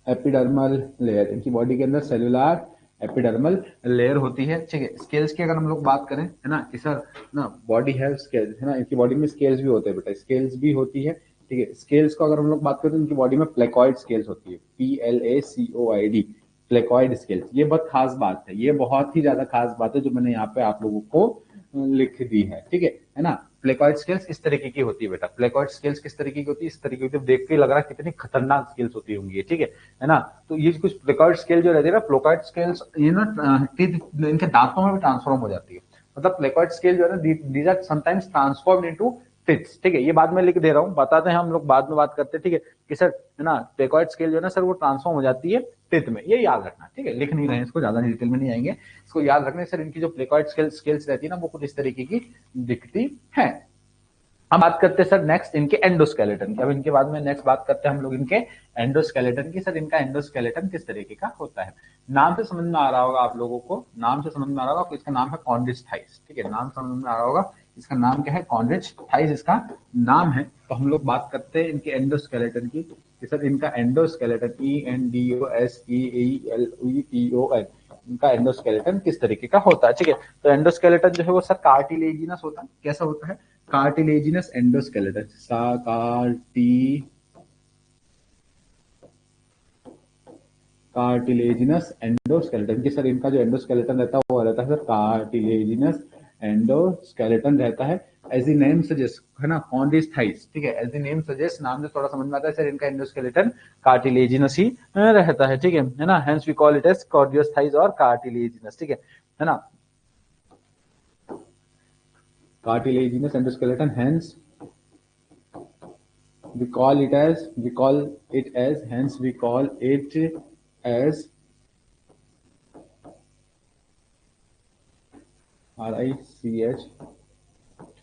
epidermal layer, इनकी बॉडी के अंदर सेल्यूलर एपिडर्मल लेयर होती है, ठीक है। स्केल्स की अगर हम लोग बात करें है ना, कि सर ना बॉडी है स्केल्स है ना, इनकी बॉडी में स्केल्स भी होते हैं बेटा, स्केल्स भी होती है, ठीक है। स्केल्स को अगर हम लोग बात करें तो इनकी बॉडी में प्लेकॉइड स्केल्स होती है, PLACOID, प्लेकॉइड स्केल्स। ये बहुत खास बात है, ये बहुत ही ज्यादा खास बात है जो मैंने यहाँ पे आप लोगों को लिख दी है, ठीक है ना। प्लेकॉइड स्केल्स इस तरीके की होती है बेटा, प्लेकॉइड स्केल्स किस तरीके की होती है, इस तरीके की, देख के लग रहा है कितनी खतरनाक स्केल्स होती होंगी, ठीक है ना। तो ये कुछ प्लेकॉइड स्केल जो रहती है ना, प्लेकॉइड स्केल्स ये ना इनके दांतों में भी ट्रांसफॉर्म हो जाती है। मतलब प्लेकॉइड स्केल जो है ना, these are sometimes transformed into teeth, ठीक है। ये बाद में लिख दे रहा हूँ, बताते हैं हम लोग बाद में बात करते हैं, ठीक है। कि सर है ना प्लेकॉइड स्केल जो है ना सर वो ट्रांसफॉर्म हो जाती है टिथ में, ये याद रखना, ठीक है। लिख नहीं रहे हैं इसको, ज्यादा डिटेल में नहीं आएंगे, इसको याद रखने। सर इनकी जो प्लेकॉइड स्केल्स रहती है ना वो कुछ इस तरीके की दिखती है। हम बात करते हैं सर नेक्स्ट इनके एंडोस्केलेटन की। अब इनके बाद में नेक्स्ट बात करते हैं हम लोग इनके एंडोस्केलेटन की। सर इनका एंडोस्केलेटन किस तरीके का होता है, नाम से समझ में आ रहा होगा आप लोगों को, नाम से समझ में आ रहा होगा, इसका नाम है कॉन्ड्रिच थाइस, ठीक है। नाम समझ में आ रहा होगा, इसका नाम क्या है, कॉन्ड्रिच थाइस इसका नाम है। तो हम लोग बात करते हैं इनके एंडोस्केलेटन की। सर इनका एंडोस्केलेटन ENDOSKELETON, इनका एंडोस्केलेटन किस तरीके का होता है, ठीक है। तो एंडोस्केलेटन जो है वो सर कार्टिलेजिनस होता है। कैसा होता है, कार्टिलेजिनस एंडोस्केलेटन, कार्टिलेजिनस एंडोस्केलेटन कि सर इनका जो एंडोस्केलेटन रहता है वो रहता है सर कार्टिलेजिनस एंडोस्केलेटन रहता है। एज द नेम सजेस्ट है ना कॉन्डिस्थाइस, ठीक है, एज द नेम सजेस्ट, नाम से थोड़ा समझ में आता है सर इनका एंडोस्केलेटन कार्टिलेजिनस ही रहता है, ठीक है ना, hence we call it as Chondrichthyes और कार्टिलेजिनस, ठीक है ना, cartilaginous endoskeleton, hence we call it as hence we call it as RICH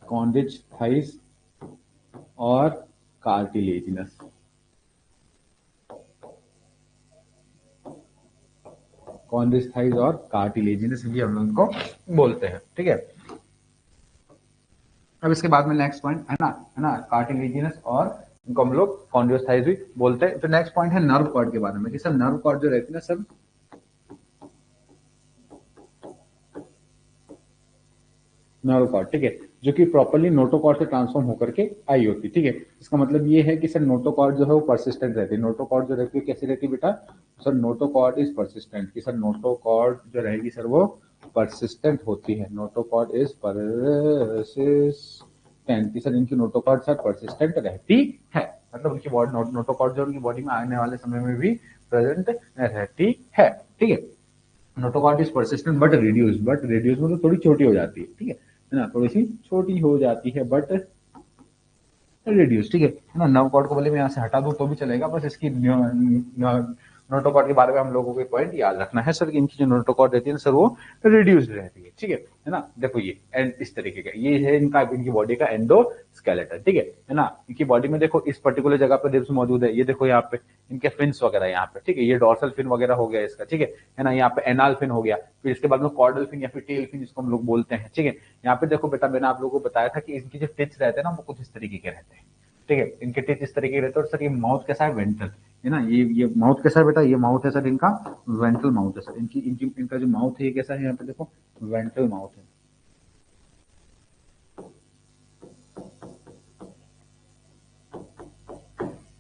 कॉन्डिस्थाइस और कार्टिलेजिनस। कॉन्डिस्थाइस और कार्टिलेजिनस भी हम लोग इनको बोलते हैं, ठीक है। अब इसके बाद में नेक्स्ट पॉइंट है ना कार्टिलेजिनस और इनको हम लोग कॉन्डियोस्थाइस भी बोलते हैं। तो नेक्स्ट पॉइंट है नर्व कॉर्ड के बारे में कि सर नर्व कॉर्ड जो रहती है ना सर, नर्व कॉर्ड, ठीक है, जो कि प्रॉपर्ली नोटोकॉर्ड से ट्रांसफॉर्म होकर के आई होती, ठीक है। इसका मतलब ये है कि सर नोटोकॉर्ड जो है वो परसिस्टेंट रहती है। नोटोकॉर्ड जो रहती है कैसी रहती है बेटा, सर नोटोकॉर्ड इज परसिस्टेंट, कि सर नोटोकॉर्ड जो रहेगी सर वो परसिस्टेंट होती है। नोटोकॉर्ड इज परसिस्टेंट, कि सर इनकी नोटोकॉर्ड सर परसिस्टेंट रहती है, मतलब उनकी बॉडी नोटोकॉर्ड जो उनकी बॉडी में आने वाले समय में भी प्रेजेंट रहती है, ठीक है। Notochord is persistent but reduce मतलब थोड़ी छोटी हो जाती है, ठीक है ना, थोड़ी सी छोटी हो जाती है बट रिड्यूस, ठीक है ना। नर्व कॉर्ड को बोले मैं यहाँ से हटा दूं तो भी चलेगा, बस इसकी नोटोकॉर्ड के बारे में हम लोगों को पॉइंट याद रखना है सर कि इनकी जो नोटोकॉर्ड रहती है ना सर वो रिड्यूस्ड रहती है, ठीक है ना। देखो ये एंड इस तरीके का ये है इनका इनकी बॉडी का एंडोस्केलेटन, ठीक है ना। इनकी बॉडी में देखो इस पर्टिकुलर जगह पे रिब्स मौजूद है, ये देखो यहाँ पे इनके फिन्स वगैरह यहाँ पे, ठीक है, ये डॉर्सल फिन वगैरह हो गया इसका, ठीक है ना। यहाँ पे एनाल फिन हो गया, फिर इसके बाद में कॉर्डल फिन या फिर टेल फिन जिसको हम लोग बोलते हैं, ठीक है। यहाँ पे देखो बेटा मैंने आप लोगों को बताया था कि इनकी जो टिप्स रहते हैं ना वो कुछ इस तरीके के रहते हैं, ठीक है। इनके टीथ इस तरीके के रहते हैं। और सर ये माउथ कैसा है, वेंट्रल है ना, ये माउथ कैसा है बेटा, ये माउथ है सर इनका वेंट्रल माउथ है सर। इनकी इनकी इनका जो माउथ है ये कैसा है, यहाँ पे देखो वेंट्रल माउथ है।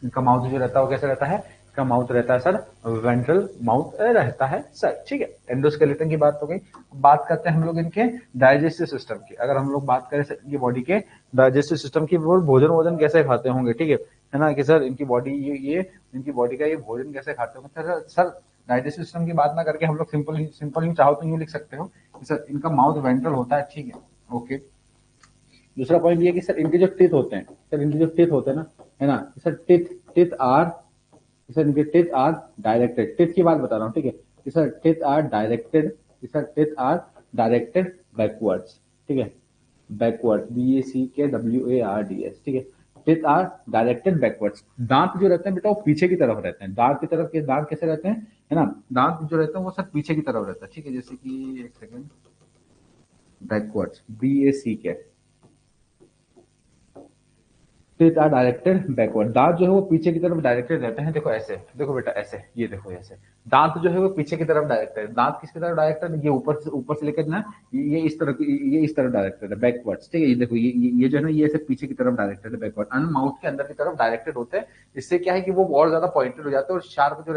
इनका माउथ जो रहता है वो कैसा रहता है, इसका माउथ रहता है सर वेंट्रल माउथ रहता है सर, ठीक है। एंडोस्केलेटन की बात हो गई। बात करते हैं हम लोग इनके डाइजेस्टिव सिस्टम की। अगर हम लोग बात करें इनकी बॉडी के डाइजेस्टिव सिस्टम की, वो भोजन कैसे खाते होंगे, ठीक है ना, कि सर इनकी बॉडी ये इनकी बॉडी का ये भोजन कैसे खाते होंगे। सर डाइजेस्टिव सिस्टम की बात ना करके हम लोग सिंपल ही चाहो तो यूं लिख सकते हो कि सर इनका माउथ वेंट्रल होता है, ठीक है, ओके। दूसरा पॉइंट ये कि सर इनके जो टीथ होते हैं, सर इनके जो टीथ होते हैं ना, है ना, सर टीथ आर, सर इनके टीथ आर डायरेक्टेड, टीथ की बात बता रहा हूँ, ठीक है, कि sir teeth are directed, sir teeth are directed backwards, ठीक है, बैकवर्ड BACKWARDS, ठीक है। Teeth are directed backwards. दांत जो रहते हैं बेटा वो पीछे की तरफ रहते हैं। दांत की तरफ के दांत कैसे रहते हैं, है ना, दांत जो रहते हैं वो सर पीछे की तरफ रहता है, ठीक है। जैसे कि एक second, backwards BACK, teeth are directed backward. दांत जो है वो पीछे की तरफ डायरेक्टेड रहते हैं, देखो ऐसे, देखो बेटा ऐसे, ये देखो ऐसे। दांत जो है वो पीछे की तरफ डायरेक्टेड, दांत किसकी तरफ डायरेक्टेड, ये ऊपर से लेकर ना ये इस तरफ डायरेक्टेड है बैकवर्ड्स, ठीक है। ये देखो ये जो है ना ये ऐसे पीछे की तरफ डायरेक्टेड है बैकवर्ड, अन माउथ के अंदर की तरफ डायरेक्टेड होते हैं। इससे क्या है कि वो और ज्यादा पॉइंटेड हो जाते हैं और शार्प जो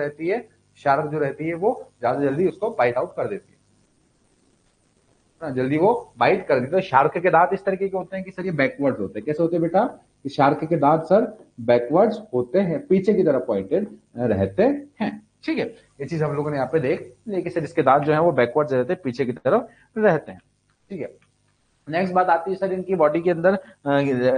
रहती है वो ज्यादा जल्दी उसको बाइट आउट कर देती है, जल्दी वो बाइट कर देते हैं। शार्क के दांत इस तरीके के होते हैं कि सर ये बैकवर्ड्स होते हैं। कैसे होते हैं बेटा, कि शार्क के दांत सर बैकवर्ड्स होते हैं, पीछे की तरफ पॉइंटेड रहते हैं, ठीक है। ये चीज हम लोगों ने यहाँ पे देख लिया सर इसके दांत जो है वो बैकवर्ड्स रहते हैं, पीछे की तरफ रहते हैं, ठीक है। नेक्स्ट बात आती है सर इनकी बॉडी के अंदर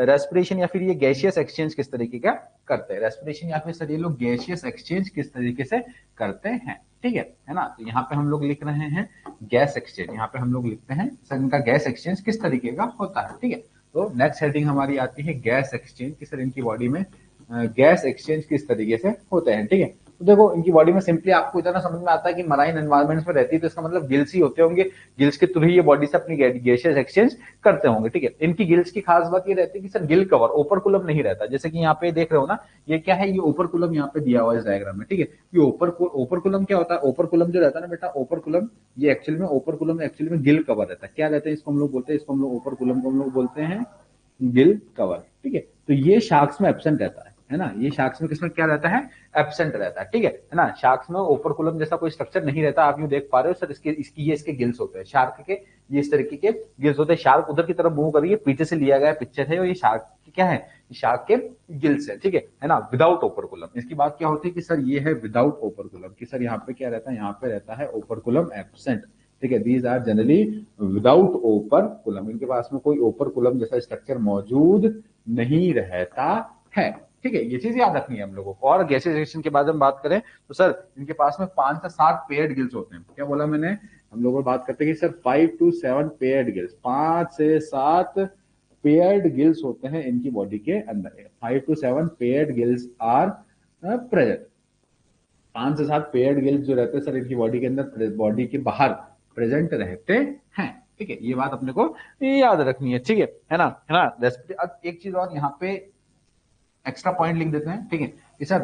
रेस्पिरेशन या फिर ये गैसियस एक्सचेंज किस तरीके का करते हैं। रेस्पिरेशन या फिर सर ये लोग गैसियस एक्सचेंज किस तरीके से करते हैं, ठीक है ना। तो यहाँ पे हम लोग लिख रहे हैं गैस एक्सचेंज, यहाँ पे हम लोग लिखते हैं सर इनका गैस एक्सचेंज किस तरीके का होता है, ठीक है। तो नेक्स्ट हेडिंग हमारी आती है गैस एक्सचेंज की, सर इनकी बॉडी में गैस एक्सचेंज किस तरीके से होते हैं, ठीक है। तो देखो इनकी बॉडी में सिंपली आपको इतना समझ में आता है कि मराइन एनवायरमेंट्स में रहती है, तो इसका मतलब गिल्स ही होते होंगे, गिल्स के थ्रू ही ये बॉडी से अपनी गैसियस एक्सचेंज करते होंगे, ठीक है। इनकी गिल्स की खास बात ये रहती है कि सर गिल कवर ओपरकुलम नहीं रहता, जैसे कि यहाँ पे देख रहे हो ना, ये क्या है, ये ओपरकुलम यहाँ पे दिया हुआ है इस डायग्राम में, ठीक है। ये ओपरकुलम क्या होता है, ओपरकुलम जो रहता है ना बेटा, ओपरकुलम ये एक्चुअली में गिल कवर रहता है। क्या रहता है, इसको हम लोग बोलते हैं, इसको हम लोग ओपरकुलम को हम लोग बोलते हैं गिल कवर, ठीक है। तो ये शार्क्स में एब्सेंट रहता है, है ना, ये शार्क्स में किसमें क्या रहता है, एब्सेंट रहता है, ठीक है ना। शार्क्स में ओपरकुलम जैसा कोई स्ट्रक्चर नहीं रहता, आप यूं देख पा रहे हो सर, इसके गिल्स होते हैं शार्क के, ये इस तरीके के गिल्स होते हैं। शार्क उधर की तरफ मूव कर रही है, पीछे से लिया गया पिक्चर है, और ये शार्क क्या है, शार्क के गिल्स है, ठीक है ना, विदाउट ओपरकुलम। इसकी बात क्या होती है कि सर ये है विदाउट ओपरकुलम, कि सर यहाँ पे क्या रहता है, यहाँ पे रहता है ओपरकुलम एब्सेंट, ठीक है। These are generally without operculum, इनके पास में कोई ओपरकुलम जैसा स्ट्रक्चर मौजूद नहीं रहता है, ठीक है। ये चीज याद रखनी है हम लोगों को। और गैसिफिकेशन के बाद हम बात करें तो सर इनके पास में 5 से 7 पेयर्ड गिल्स होते हैं। क्या बोला मैंने, हम लोग बात करते हैं कि सर 5 to 7 पेयर्ड गिल्स, 5 से 7 पेयर्ड गिल्स होते हैं इनकी बॉडी के अंदर। 5 to 7 paired gills are present. 5 से 7 पेयर्ड गिल्स जो रहते हैं सर इनकी बॉडी के अंदर, बॉडी के बाहर प्रेजेंट रहते हैं, ठीक है। ये बात अपने को याद रखनी है, ठीक है ना, है ना। अब एक चीज और यहाँ पे एक्स्ट्रा पॉइंट लिख देते हैं, ठीक है कि सर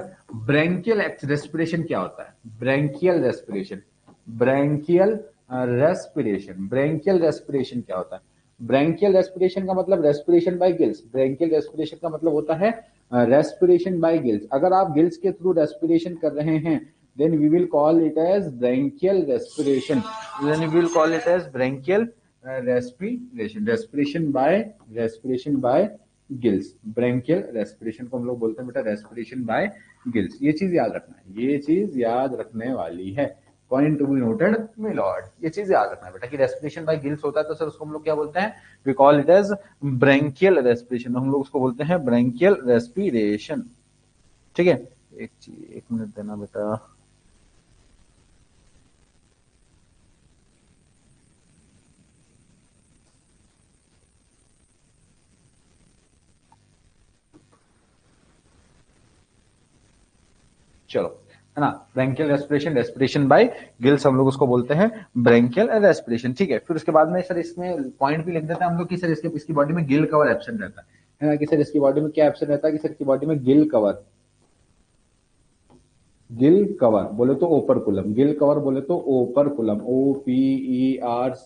ब्रैंकियल रेस्पिरेशन क्या होता है, branchial respiration, branchial respiration, branchial respiration क्या होता है। ब्रैंकियल रेस्पिरेशन का मतलब respiration bye gills, branchial respiration का मतलब होता है रेस्पिरेशन बाय गिल्स। अगर आप गिल्स के थ्रू रेस्पिरेशन कर रहे हैं then we will call it as bronchial respiration, then we will call it as bronchial respiration, respiration by gills, branchial respiration को हम लोग बोलते हैं बेटा रेस्पिरेशन बाय गिल्स। ये चीज याद रखना है, ये चीज याद रखने वाली है, point to be noted my Lord. ये चीज याद रखना है बेटा कि रेस्पिरेशन बाय गिल्स होता है तो सर उसको हम लोग क्या बोलते हैं, we call it as branchial respiration, हम लोग उसको बोलते हैं ब्रैंकियल रेस्पिरेशन, ठीक है। एक मिनट देना बेटा। चलो, है ना, branchial respiration, respiration bye gills हम लोग उसको बोलते हैं ब्रैंकियल रेस्पिरेशन, ठीक है। फिर उसके बाद में सर इसमें पॉइंट भी लिख देते हैं हम लोग कि सर इसकी बॉडी में गिल कवर एब्सेंट रहता है ना, कि सर इसकी बॉडी में क्या एब्सेंट रहता है, कि सर इसकी बॉडी में गिल कवर, गिल कवर बोले तो ओपरकुलम, गिल कवर बोले तो operculum, OPERCULUM,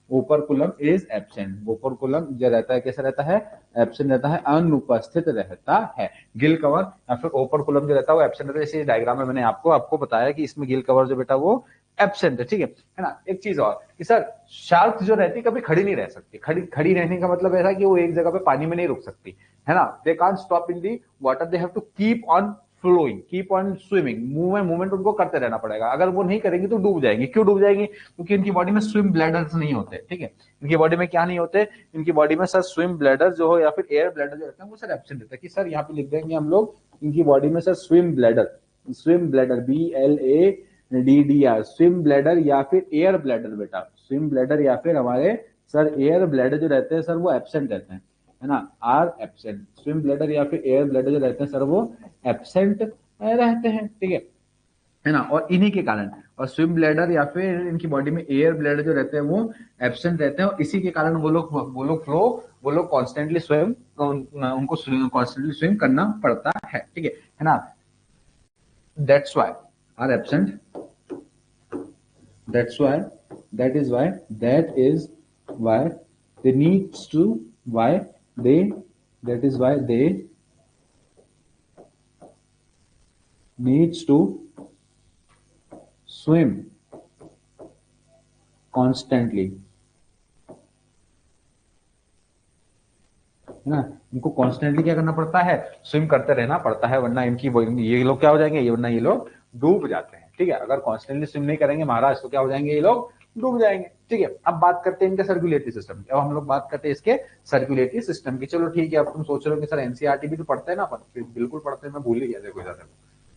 operculum is absent. Operculum जो रहता है कैसा रहता है, एब्सेंट रहता है, अनुपस्थित रहता है। गिल कवर या फिर ओपरकुलम जो रहता है वो एब्सेंट रहता है। इसी डायग्राम में मैंने आपको बताया कि इसमें गिल कवर जो बेटा वो एब्सेंट है, ठीक है ना। एक चीज और कि सर शार्क जो रहती है कभी खड़ी नहीं रह सकती, खड़ी रहने का मतलब ऐसा कि वो एक जगह पे पानी में नहीं रुक सकती, है ना। They can't stop in the water, they have to keep on flowing, keep on swimming, movement उनको करते रहना पड़ेगा। अगर वो नहीं करेंगे तो डूब जाएंगे। क्यों डूब जाएंगे, क्योंकि इनकी बॉडी में स्विम ब्लैडर्स नहीं होते, ठीक है। इनकी बॉडी में क्या नहीं होते, इनकी बॉडी में सर स्विम ब्लैडर जो हो या फिर एयर ब्लैडर जो रहते हैं वो सर एब्सेंट रहता है। कि सर यहाँ पे लिख देंगे हम लोग इनकी बॉडी में sir swim bladder, BLADDR, swim bladder या फिर एयर ब्लैडर बेटा, स्विम ब्लैडर या फिर हमारे सर एयर ब्लैडर जो रहते हैं सर वो एब्सेंट रहते हैं, है ना, आर एब्सेंट। स्विम ब्लैडर या फिर एयर ब्लैडर जो रहते हैं सर वो एब्सेंट रहते हैं, ठीक है ना। और इन्हीं के कारण, और स्विम ब्लैडर या फिर इनकी बॉडी में एयर ब्लैडर जो रहते हैं वो एब्सेंट रहते हैं, और इसी के कारण वो लोग कॉन्स्टेंटली स्विम, उनको कॉन्स्टेंटली स्विम करना पड़ता है, ठीक है ना। That's why are absent, that is why they needs to, that is why they needs to swim constantly, है ना। इनको कॉन्स्टेंटली क्या करना पड़ता है, स्विम करते रहना पड़ता है, वरना ये लोग क्या हो जाएंगे, वरना ये लोग डूब जाते हैं, ठीक है। अगर कॉन्स्टेंटली स्विम नहीं करेंगे महाराज तो क्या हो जाएंगे, ये लोग डूब जाएंगे, ठीक है। अब बात करते हैं इनके सर्कुलेटरी सिस्टम की, अब हम लोग बात करते हैं इसके सर्कुलेटरी सिस्टम की। चलो ठीक है, अब तुम सोच रहे हो कि सर एनसीईआरटी भी तो पढ़ते हैं ना अपन, बिल्कुल पढ़ते हैं, मैं भूल ही गया देखो ज्यादा,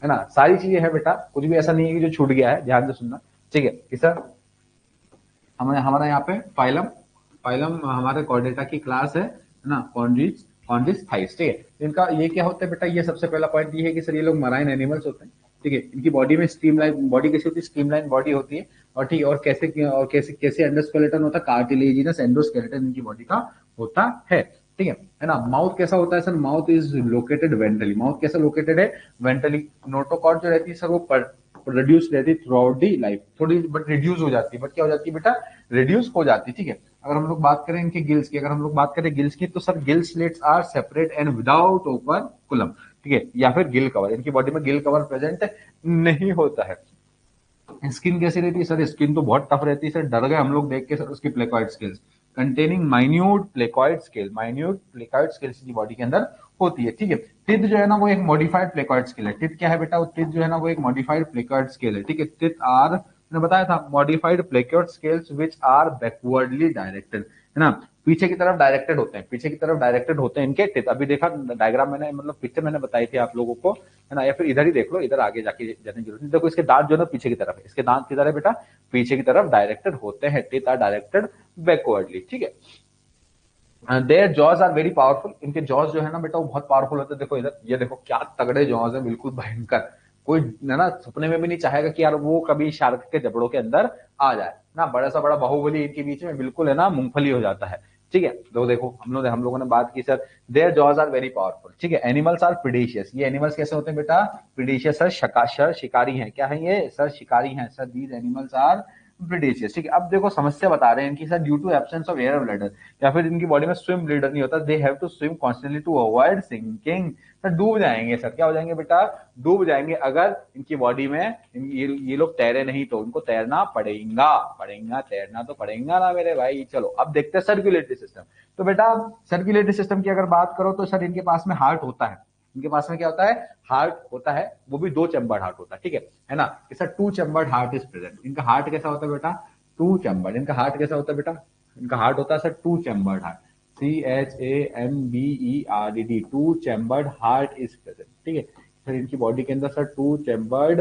है ना। सारी चीजें है बेटा, कुछ भी ऐसा नहीं है कि जो छूट गया है, ध्यान से सुनना, ठीक है। कि सर हमारा यहाँ पे फाइलम हमारे कॉर्डेटा की क्लास है ना, कॉन्ड्रिच थाइस, ठीक है। इनका ये क्या होता है बेटा, ये सबसे पहला पॉइंट ये है कि सर ये लोग मराइन एनिमल्स होते हैं, ठीक है। इनकी बॉडी में स्ट्रीमलाइन बॉडी कैसी होती है, स्ट्रीमलाइन बॉडी होती है, और ठीक है, और कैसे एंडोस्केलेटन होता है, कार्टिलेजिनस एंडोस्केलेटन इनकी बॉडी का होता है, ठीक है ना। माउथ कैसा होता है sir, mouth is located ventrally, mouth कैसा लोकेटेड है, वेंट्रली। नोटोकॉर्ड जो रहती है सर वो प्रोड्यूस रहती है थ्रू आउट दी लाइफ, थोड़ी बट रिड्यूस हो जाती है, बट क्या हो जाती है बेटा, रिड्यूस हो जाती है, ठीक है। अगर हम लोग बात करें इनके गिल्स की, अगर हम लोग बात करें गिल्स की, तो sir gill slits are separate and without operculum, ठीक है, या फिर गिल कवर, इनकी बॉडी में गिल कवर प्रेजेंट नहीं होता है। स्किन कैसी रहती है सर? स्किन तो बहुत टफ रहती है सर, डर गए हम लोग देख के सर उसकी placoid scales, containing minute placoid scale, minute placoid scales की बॉडी के अंदर होती है, ठीक है। टिथ जो है ना वो एक मॉडिफाइड प्लेकॉइड स्केल है। टिथ क्या है बेटा? टिथ जो है ना वो एक मॉडिफाइड प्लेकॉइड स्केल है, ठीक है। टिथ आर, मैंने बताया था, modified placoid scales which are backwardly directed, है ना, पीछे की तरफ डायरेक्टेड होते हैं, पीछे की तरफ डायरेक्टेड होते हैं इनके टिथ। अभी देखा डायग्राम मैंने, मतलब पिक्चर मैंने बताई थी आप लोगों को, है ना, या फिर इधर ही देख लो, इधर आगे जाके जाने की जरूरत नहीं। देखो इसके दांत जो है ना पीछे की तरफ है, इसके दांत किधर है बेटा? पीछे की तरफ डायरेक्टेड होते हैं, टिथ आर डायरेक्टेड बैकवर्डली, ठीक है। Their jaws are very powerful, इनके जॉज जो है ना बेटा वो बहुत पावरफुल होते हैं। देखो इधर, ये देखो क्या तगड़े जॉज है, बिल्कुल भयंकर। कोई ना सपने में भी नहीं चाहेगा कि यार वो कभी शार्क के जबड़ों के अंदर आ जाए ना। बड़ा सा बड़ा बाहुबली इनके बीच में बिल्कुल है ना मूंगफली हो जाता है, ठीक है। तो देखो हम लोगों ने बात की sir, their jaws are very powerful, ठीक है। एनिमल्स आर प्रीडेशियस, ये एनिमल्स कैसे होते हैं बेटा? प्रीडेशियस सर, शिकारी हैं। क्या है ये सर? शिकारी हैं sir. These animals are predaceous, ठीक है। अब देखो समस्या बता रहे हैं इनकी sir, due to absence of air bladder, या फिर इनकी बॉडी में स्विम ब्लैडर नहीं होता, they have to swim constantly to avoid sinking, sir डूब जाएंगे सर। क्या हो जाएंगे बेटा? डूब जाएंगे अगर इनकी बॉडी में ये लोग तैरे नहीं तो इनको तैरना पड़ेगा, तैरना तो पड़ेगा ना मेरे भाई। चलो अब देखते हैं सर्कुलेटरी सिस्टम। तो बेटा सर्कुलेटरी सिस्टम की अगर बात करो तो सर इनके पास में हार्ट होता है, इनके पास में क्या होता है? हार्ट होता है, वो भी 2 चैम्बर्ड हार्ट होता है, ठीक है ना। Sir 2 chambered heart is present. इनका हार्ट कैसा होता है बेटा? 2 चैम्बर्ड। इनका हार्ट कैसा होता है बेटा? इनका हार्ट होता है sir 2 chambered heart, CHAMBERD, 2 chambered heart is present, ठीक है। सर इनकी बॉडी के अंदर सर 2 चैम्बर्ड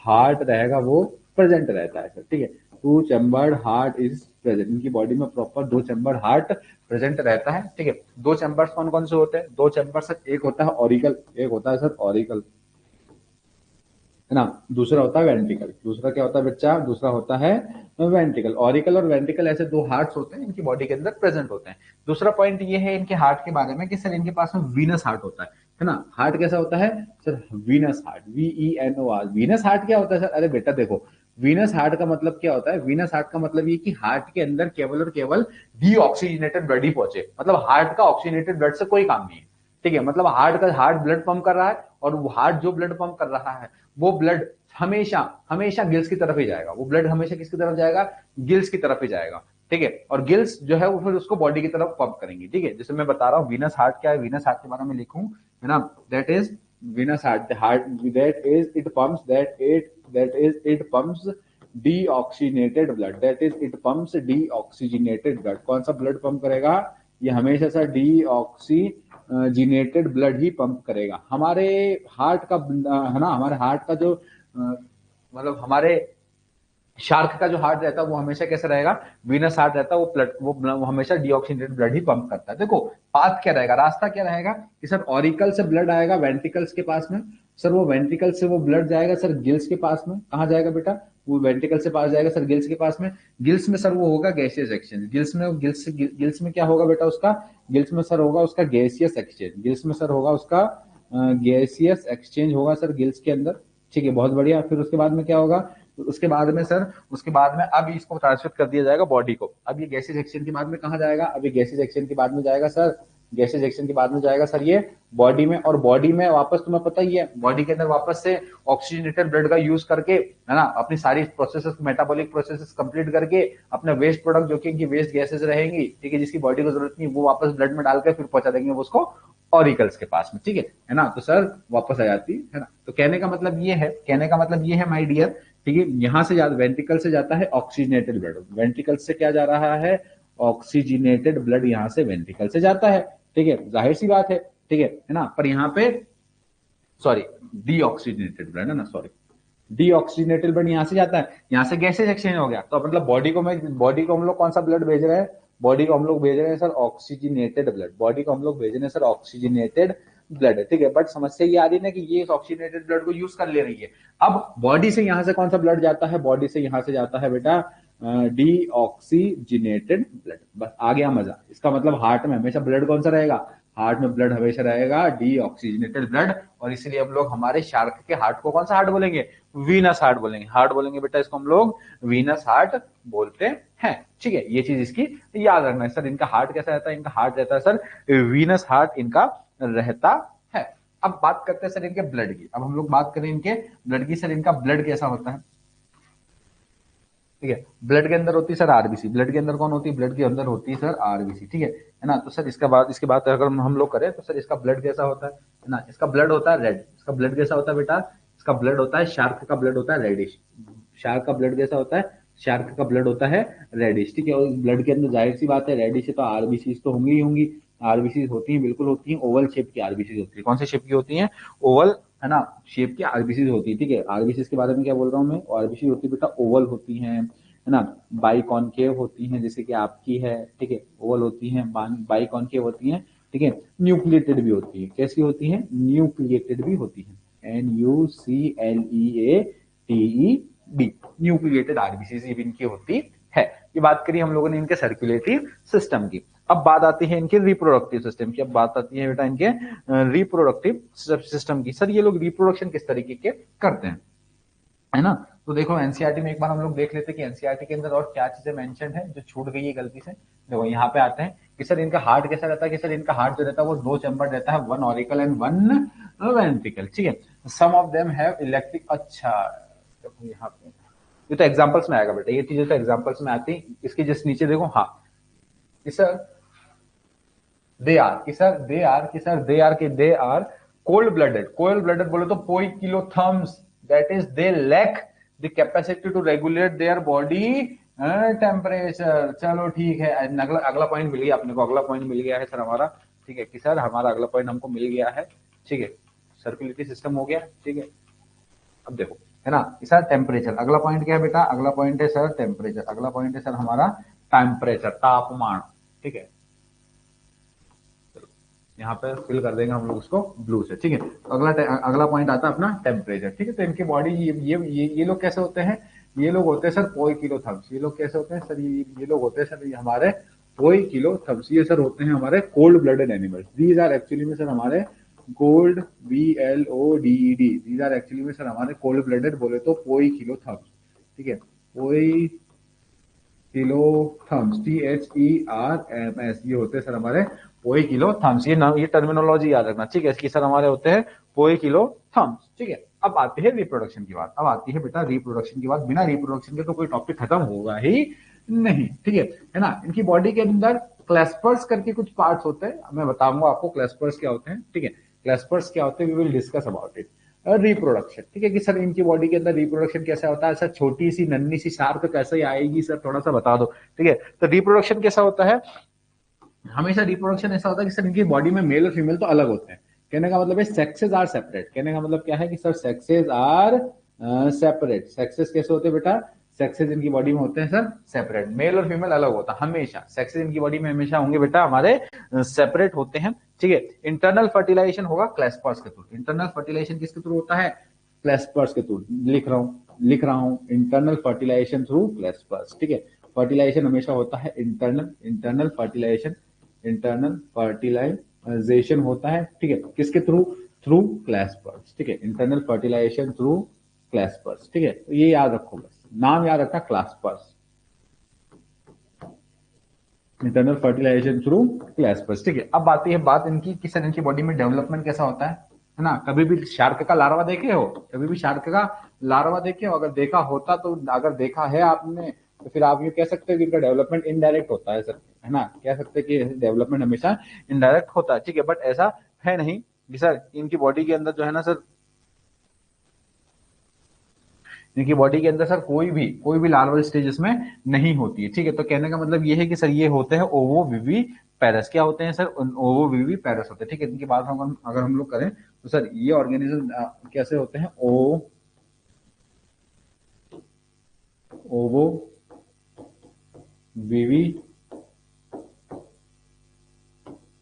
हार्ट रहेगा, वो प्रेजेंट रहता है सर, ठीक है। 2 चैम्बर्ड हार्ट इज प्रेजेंट, इनकी बॉडी में प्रॉपर 2 चैम्बर्ड हार्ट प्रेजेंट रहता है, ठीक है। 2 चैम्बर्स कौन कौन से होते हैं? 2 चैम्बर सर, एक होता है ऑरिकल, एक होता है सर ऑरिकल, है ना। दूसरा होता है वेंट्रिकल। दूसरा क्या होता है बच्चा? दूसरा होता है वेंट्रिकल। ऑरिकल और वेंट्रिकल ऐसे 2 हार्ट्स होते हैं, इनकी बॉडी के अंदर प्रेजेंट होते हैं। दूसरा पॉइंट ये है इनके हार्ट के बारे में कि सर इनके पास में वीनस हार्ट होता है ना। हार्ट कैसा होता है sir? Venous heart, VENOR। Venous heart क्या होता है सर? अरे बेटा देखो, वीनस हार्ट का मतलब क्या होता है? वीनस हार्ट का मतलब ये कि हार्ट के अंदर केवल और केवल डीऑक्सीजनेटेड ब्लड ही पहुंचे, मतलब हार्ट का ऑक्सीजनेटेड ब्लड से कोई काम नहीं है, ठीक है। मतलब हार्ट ब्लड पंप कर रहा है, और वो हार्ट जो ब्लड पंप कर रहा है वो ब्लड हमेशा हमेशा गिल्स की तरफ ही जाएगा, वो ब्लड हमेशा किसकी तरफ जाएगा? गिल्स की तरफ ही जाएगा, ठीक है। और गिल्स जो है वो फिर उसको बॉडी की तरफ पंप करेंगे, ठीक है। जैसे मैं बता रहा हूँ वीनस हार्ट क्या है, वीनस हार्ट के बारे में लिखूं, है ना। That is venous heart that is it pumps deoxygenated blood, that is it pumps deoxygenated blood. कौन सा ब्लड पंप करेगा? ये हमेशा सा डीऑक्सीजनेटेड ब्लड ही पंप करेगा। हमारे हार्ट का, है ना, हमारे हार्ट का जो मतलब हमारे शार्क का जो हार्ट रहता है वो हमेशा कैसा रहेगा? वीनस हार्ट रहता है, वो हमेशा डीऑक्सीजनेटेड ब्लड ही पंप करता है। देखो पाथ क्या रहेगा, रास्ता क्या रहेगा कि सर ऑरिकल से ब्लड आएगा वेंट्रिकल्स के पास में, सर वो वेंट्रिकल से वो ब्लड जाएगा सर गिल्स के पास में। कहाँ जाएगा बेटा? वो वेंट्रिकल से पास जाएगा सर गिल्स के पास में। गिल्स में सर वो होगा गैसियस एक्सचेंज। गिल्स में क्या होगा बेटा उसका? गिल्स में सर होगा उसका गैसियस एक्सचेंज। गिल्स में सर होगा उसका गैसियस एक्सचेंज होगा सर गिल्स के अंदर, ठीक है। बहुत बढ़िया। फिर उसके बाद में क्या होगा? उसके बाद में सर, उसके बाद में अब इसको ट्रांसफर कर दिया जाएगा बॉडी को। अब ये गैसेज एक्सचेंज के बाद में कहाँ जाएगा? अब ये गैसेज एक्सचेंज के बाद में जाएगा सर, गैसेज एक्सचेंज के बाद में जाएगा सर ये बॉडी में। और बॉडी में वापस, तुम्हें पता ही है, बॉडी के अंदर वापस से ऑक्सीजनेटेड ब्लड का यूज करके, है ना, अपनी सारी प्रोसेसेस, मेटाबॉलिक प्रोसेसेस कंप्लीट करके अपना वेस्ट प्रोडक्ट जो कि इनकी वेस्ट गैसेज रहेंगी, ठीक है, जिसकी बॉडी को जरूरत नहीं, वो वापस ब्लड में डालकर फिर पहुंचा देंगे वो उसको ऑरिकल्स के पास में, ठीक है ना। तो सर वापस आ जाती है ना। तो कहने का मतलब ये है, माय डियर, ठीक है, यहां से वेंट्रिकल से जाता है ऑक्सीजनेटेड ब्लड, वेंट्रिकल से क्या जा रहा है? ऑक्सीजनेटेड ब्लड यहां से वेंट्रिकल से जाता है, ठीक है, जाहिर सी बात है, ठीक है ना। पर यहाँ पे सॉरी, डीऑक्सीजनेटेड ब्लड है ना, सॉरी, डीऑक्सीजनेटेड ब्लड यहां से जाता है, यहां से गैसेज एक्सचेंज हो गया। तो मतलब बॉडी को हम लोग कौन सा ब्लड भेज रहे हैं? बॉडी को हम लोग भेज रहे हैं सर ऑक्सीजनेटेड ब्लड, बॉडी को हम लोग भेज रहे हैं सर ऑक्सीजनेटेड ब्लड, ठीक है। बट समस्या ये आ रही है ना कि ये ऑक्सीजनेटेड ब्लड को यूज कर ले रही है। अब बॉडी से यहां से कौन सा ब्लड जाता है? बॉडी से यहां से जाता है बेटा डीऑक्सीजनेटेड ब्लड। बस आ गया मजा। इसका मतलब हार्ट में हमेशा ब्लड कौन सा रहेगा? हार्ट में ब्लड हमेशा रहेगा डीऑक्सीजनेटेड ब्लड, और इसीलिए हम लोग हमारे शार्क के हार्ट को कौन सा हार्ट बोलेंगे, वीनस हार्ट बोलेंगे। हार्ट बोलेंगे बेटा इसको हम लोग वीनस हार्ट बोलते हैं। ठीक है, ये चीज इसकी याद रखना है। सर इनका हार्ट कैसा रहता है, इनका हार्ट रहता है सर वीनस हार्ट इनका रहता है। अब बात करते हैं सर इनके ब्लड की। अब हम लोग बात करें इनके ब्लड की। सर इनका ब्लड कैसा होता है, ठीक है। ब्लड के अंदर होती है सर आरबीसी। ब्लड के अंदर कौन होती है, ब्लड के अंदर होती है सर आरबीसी, ठीक है ना। तो सर इसके बाद अगर हम लोग करें तो सर इसका ब्लड कैसा होता है ना, इसका ब्लड होता है रेड। इसका ब्लड कैसा होता है बेटा, इसका ब्लड होता है, शार्क का ब्लड होता है रेडिश। शार्क का ब्लड कैसा होता है, शार्क का ब्लड होता है रेडिश, ठीक है। और ब्लड के अंदर जाहिर सी बात है रेडिश है तो आरबीसी तो होंगी ही होंगी। आरबीसी होती है, बिल्कुल होती है, ओवल शेप की आरबीसी होती है। कौन से शेप की होती है, ओवल, है ना, शेप की आरबीसी होती है, ठीक है। आरबीसी के बारे में क्या बोल रहा हूँ मैं, आरबीसी होती है बेटा ओवल होती है ना, बाई कॉनकेव होती हैं, जैसे कि आपकी है, ठीक है, ओवल होती हैं, बाई कॉनकेव होती हैं, ठीक है। न्यूक्लिएटेड भी होती है, कैसी होती है, न्यूक्लिएटेड भी होती है, NUCLEATED, न्यूक्लिएटेड आरबीसी इनकी होती है। ये बात करी हम लोगों ने इनके सर्कुलेटरी सिस्टम की। अब बात आती है इनके रिप्रोडक्टिव सिस्टम की। अब बात आती है बेटा इनके रिप्रोडक्टिव सिस्टम की। सर ये लोग रिप्रोडक्शन किस तरीके के करते हैं, है ना। तो देखो एनसीईआरटी में एक बार हम लोग देख लेते हैं कि एनसीईआरटी के अंदर और क्या चीजें मेंशन है जो छूट गई है गलती से। देखो यहाँ पे आते हैं कि सर इनका हार्ट कैसा रहता है, कि सर इनका हार्ट जो रहता है वो दो चैम्बर रहता है, one auricle and one ventricle, ठीक है। Some of them have electric, अच्छा देखो यहाँ पे ये तो एग्जांपल्स में आएगा बेटा, ये चीजें तो एग्जांपल्स में आती है। इसके जस्ट नीचे देखो, हाँ कि सर दे आर, कि सर दे आर, कि सर दे आर, कि they are cold blooded. Cold blooded बोले तो poikilotherms, that is they lack the capacity to regulate their body temperature. चलो ठीक है, अगला पॉइंट मिल गया अपने को, अगला पॉइंट मिल गया है सर हमारा, ठीक है कि सर हमारा अगला पॉइंट हमको मिल गया है, ठीक है। सर्कुलेटरी सिस्टम हो गया, ठीक है। अब देखो, है ना, सर टेम्परेचर, अगला पॉइंट क्या है बेटा, अगला पॉइंट है सर टेम्परेचर। अगला पॉइंट है सर हमारा टेम्परेचर, तापमान, ठीक है। यहाँ पे फिल कर देंगे हम लोग उसको ब्लू से, ठीक है। अगला पॉइंट आता है अपना टेम्परेचर, ठीक है। तो इनकी बॉडी ये लोग कैसे होते हैं, ये लोग होते हैं सर पोइकिलोथर्म्स। ये लोग कैसे होते हैं सर, ये लोग होते हैं सर ये हमारे पोइकिलोथर्म्स। ये सर होते हैं हमारे cold blooded animals. These are actually में सर हमारे cold, BLODED, these are actually में सर हमारे कोल्ड ब्लडेड बोले तो पोइकिलोथर्म्स, ठीक है। पोइकिलोथर्म्स, THERMS, ये होते हैं सर हमारे पोइकिलोथर्म्स। ये टर्मिनोलॉजी याद रखना, ठीक है, इसकी सर हमारे होते हैं पोइकिलोथर्म्स, ठीक है। अब आती है रिप्रोडक्शन की बात। अब आती है बेटा रिप्रोडक्शन की बात। बिना रिप्रोडक्शन के तो कोई टॉपिक खत्म होगा ही नहीं, ठीक है ना। इनकी बॉडी के अंदर क्लैस्पर्स करके कुछ पार्ट्स होते हैं, मैं बताऊंगा आपको क्लैस्पर्स क्या होते हैं, ठीक है। क्लैस्पर्स क्या होते हैं, we will discuss about it. Reproduction, ठीक है, कि सर इनकी बॉडी के अंदर रिप्रोडक्शन कैसा होता है, सर छोटी सी नन्ही सी शार्क कैसे आएगी सर, थोड़ा सा बता दो, ठीक है। तो रिप्रोडक्शन कैसा होता है, हमेशा रिप्रोडक्शन ऐसा होता है कि सर इनकी बॉडी में मेल और फीमेल तो अलग होते हैं। कहने का मतलब है सेक्सेस आर सेपरेट। कहने का मतलब क्या है कि sir sexes are separate. Sexes कैसे होते हैं बेटा, सेक्सेस इनकी बॉडी में होते हैं सर सेपरेट, मेल और फीमेल अलग होता है हमेशा। सेक्सेस इनकी बॉडी में हमेशा होंगे बेटा हमारे सेपरेट होते हैं, ठीक है। इंटरनल फर्टिलाइजेशन होगा क्लैस्पर्स के थ्रू। इंटरनल फर्टिलाइजेशन किसके थ्रू होता है, क्लैस्पर्स के थ्रू। लिख रहा हूं इंटरनल फर्टिलाइजेशन थ्रू क्लैस्पर्स, ठीक है। फर्टिलाइजेशन हमेशा होता है इंटरनल फर्टिलाइजेशन होता है, ठीक है, किसके थ्रू, थ्रू क्लैस्पर्स, ठीक है। इंटरनल फर्टिलाइजेशन थ्रू क्लैस्पर्स, ठीक है। तो ये याद रखो, बस नाम याद रखना क्लैस्पर्स, इंटरनल फर्टिलाइजेशन थ्रू क्लैस्पर्स, ठीक है। अब आती है बात इनकी कि सर इनकी बॉडी में डेवलपमेंट कैसा होता है ना। कभी भी शार्क का लार्वा देखे हो, कभी भी शार्क का लार्वा देखे हो, अगर देखा होता तो, अगर देखा है आपने तो फिर आप ये कह सकते हो कि इनका डेवलपमेंट इनडायरेक्ट होता है सर, है ना, कह सकते हैं कि डेवलपमेंट हमेशा इनडायरेक्ट होता है, ठीक है। बट ऐसा है नहीं कि सर इनकी बॉडी के अंदर जो है ना सर, इनकी बॉडी के अंदर सर कोई भी लार्वल स्टेज इसमें नहीं होती है, ठीक है। तो कहने का मतलब ये है कि सर ये होते हैं ओवो विवी पैरस। क्या होते हैं सर, ओवो विवी पैरस होते हैं, ठीक है। इनकी बात हम अगर हम लोग करें तो सर ये ऑर्गेनिज्म कैसे होते हैं, ओवो विवी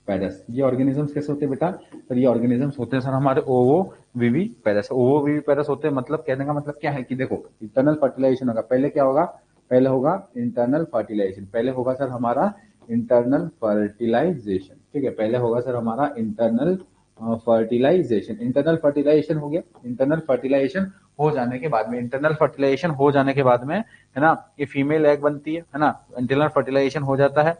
पैरस। ये ऑर्गेनिजम्स कैसे होते हैं बेटा, सर ये ऑर्गेनिजम्स होते हैं सर हमारे ओवो विवी पैरस। ओवो विवी पैरस होते हैं, मतलब कहने का मतलब क्या है कि देखो इंटरनल फर्टिलाइजेशन होगा, पहले क्या होगा, पहले होगा इंटरनल फर्टिलाइजेशन, पहले होगा सर हमारा इंटरनल फर्टिलाइजेशन। ठीक है, पहले होगा सर हमारा इंटरनल फर्टिलाइजेशन। इंटरनल फर्टिलाइजेशन हो गया। इंटरनल फर्टिलाइजेशन हो जाने के बाद में, इंटरनल फर्टिलाइजेशन हो जाने के बाद में, है ना, ये फीमेल एग बनती है ना, इंटरनल फर्टिलाइजेशन हो जाता है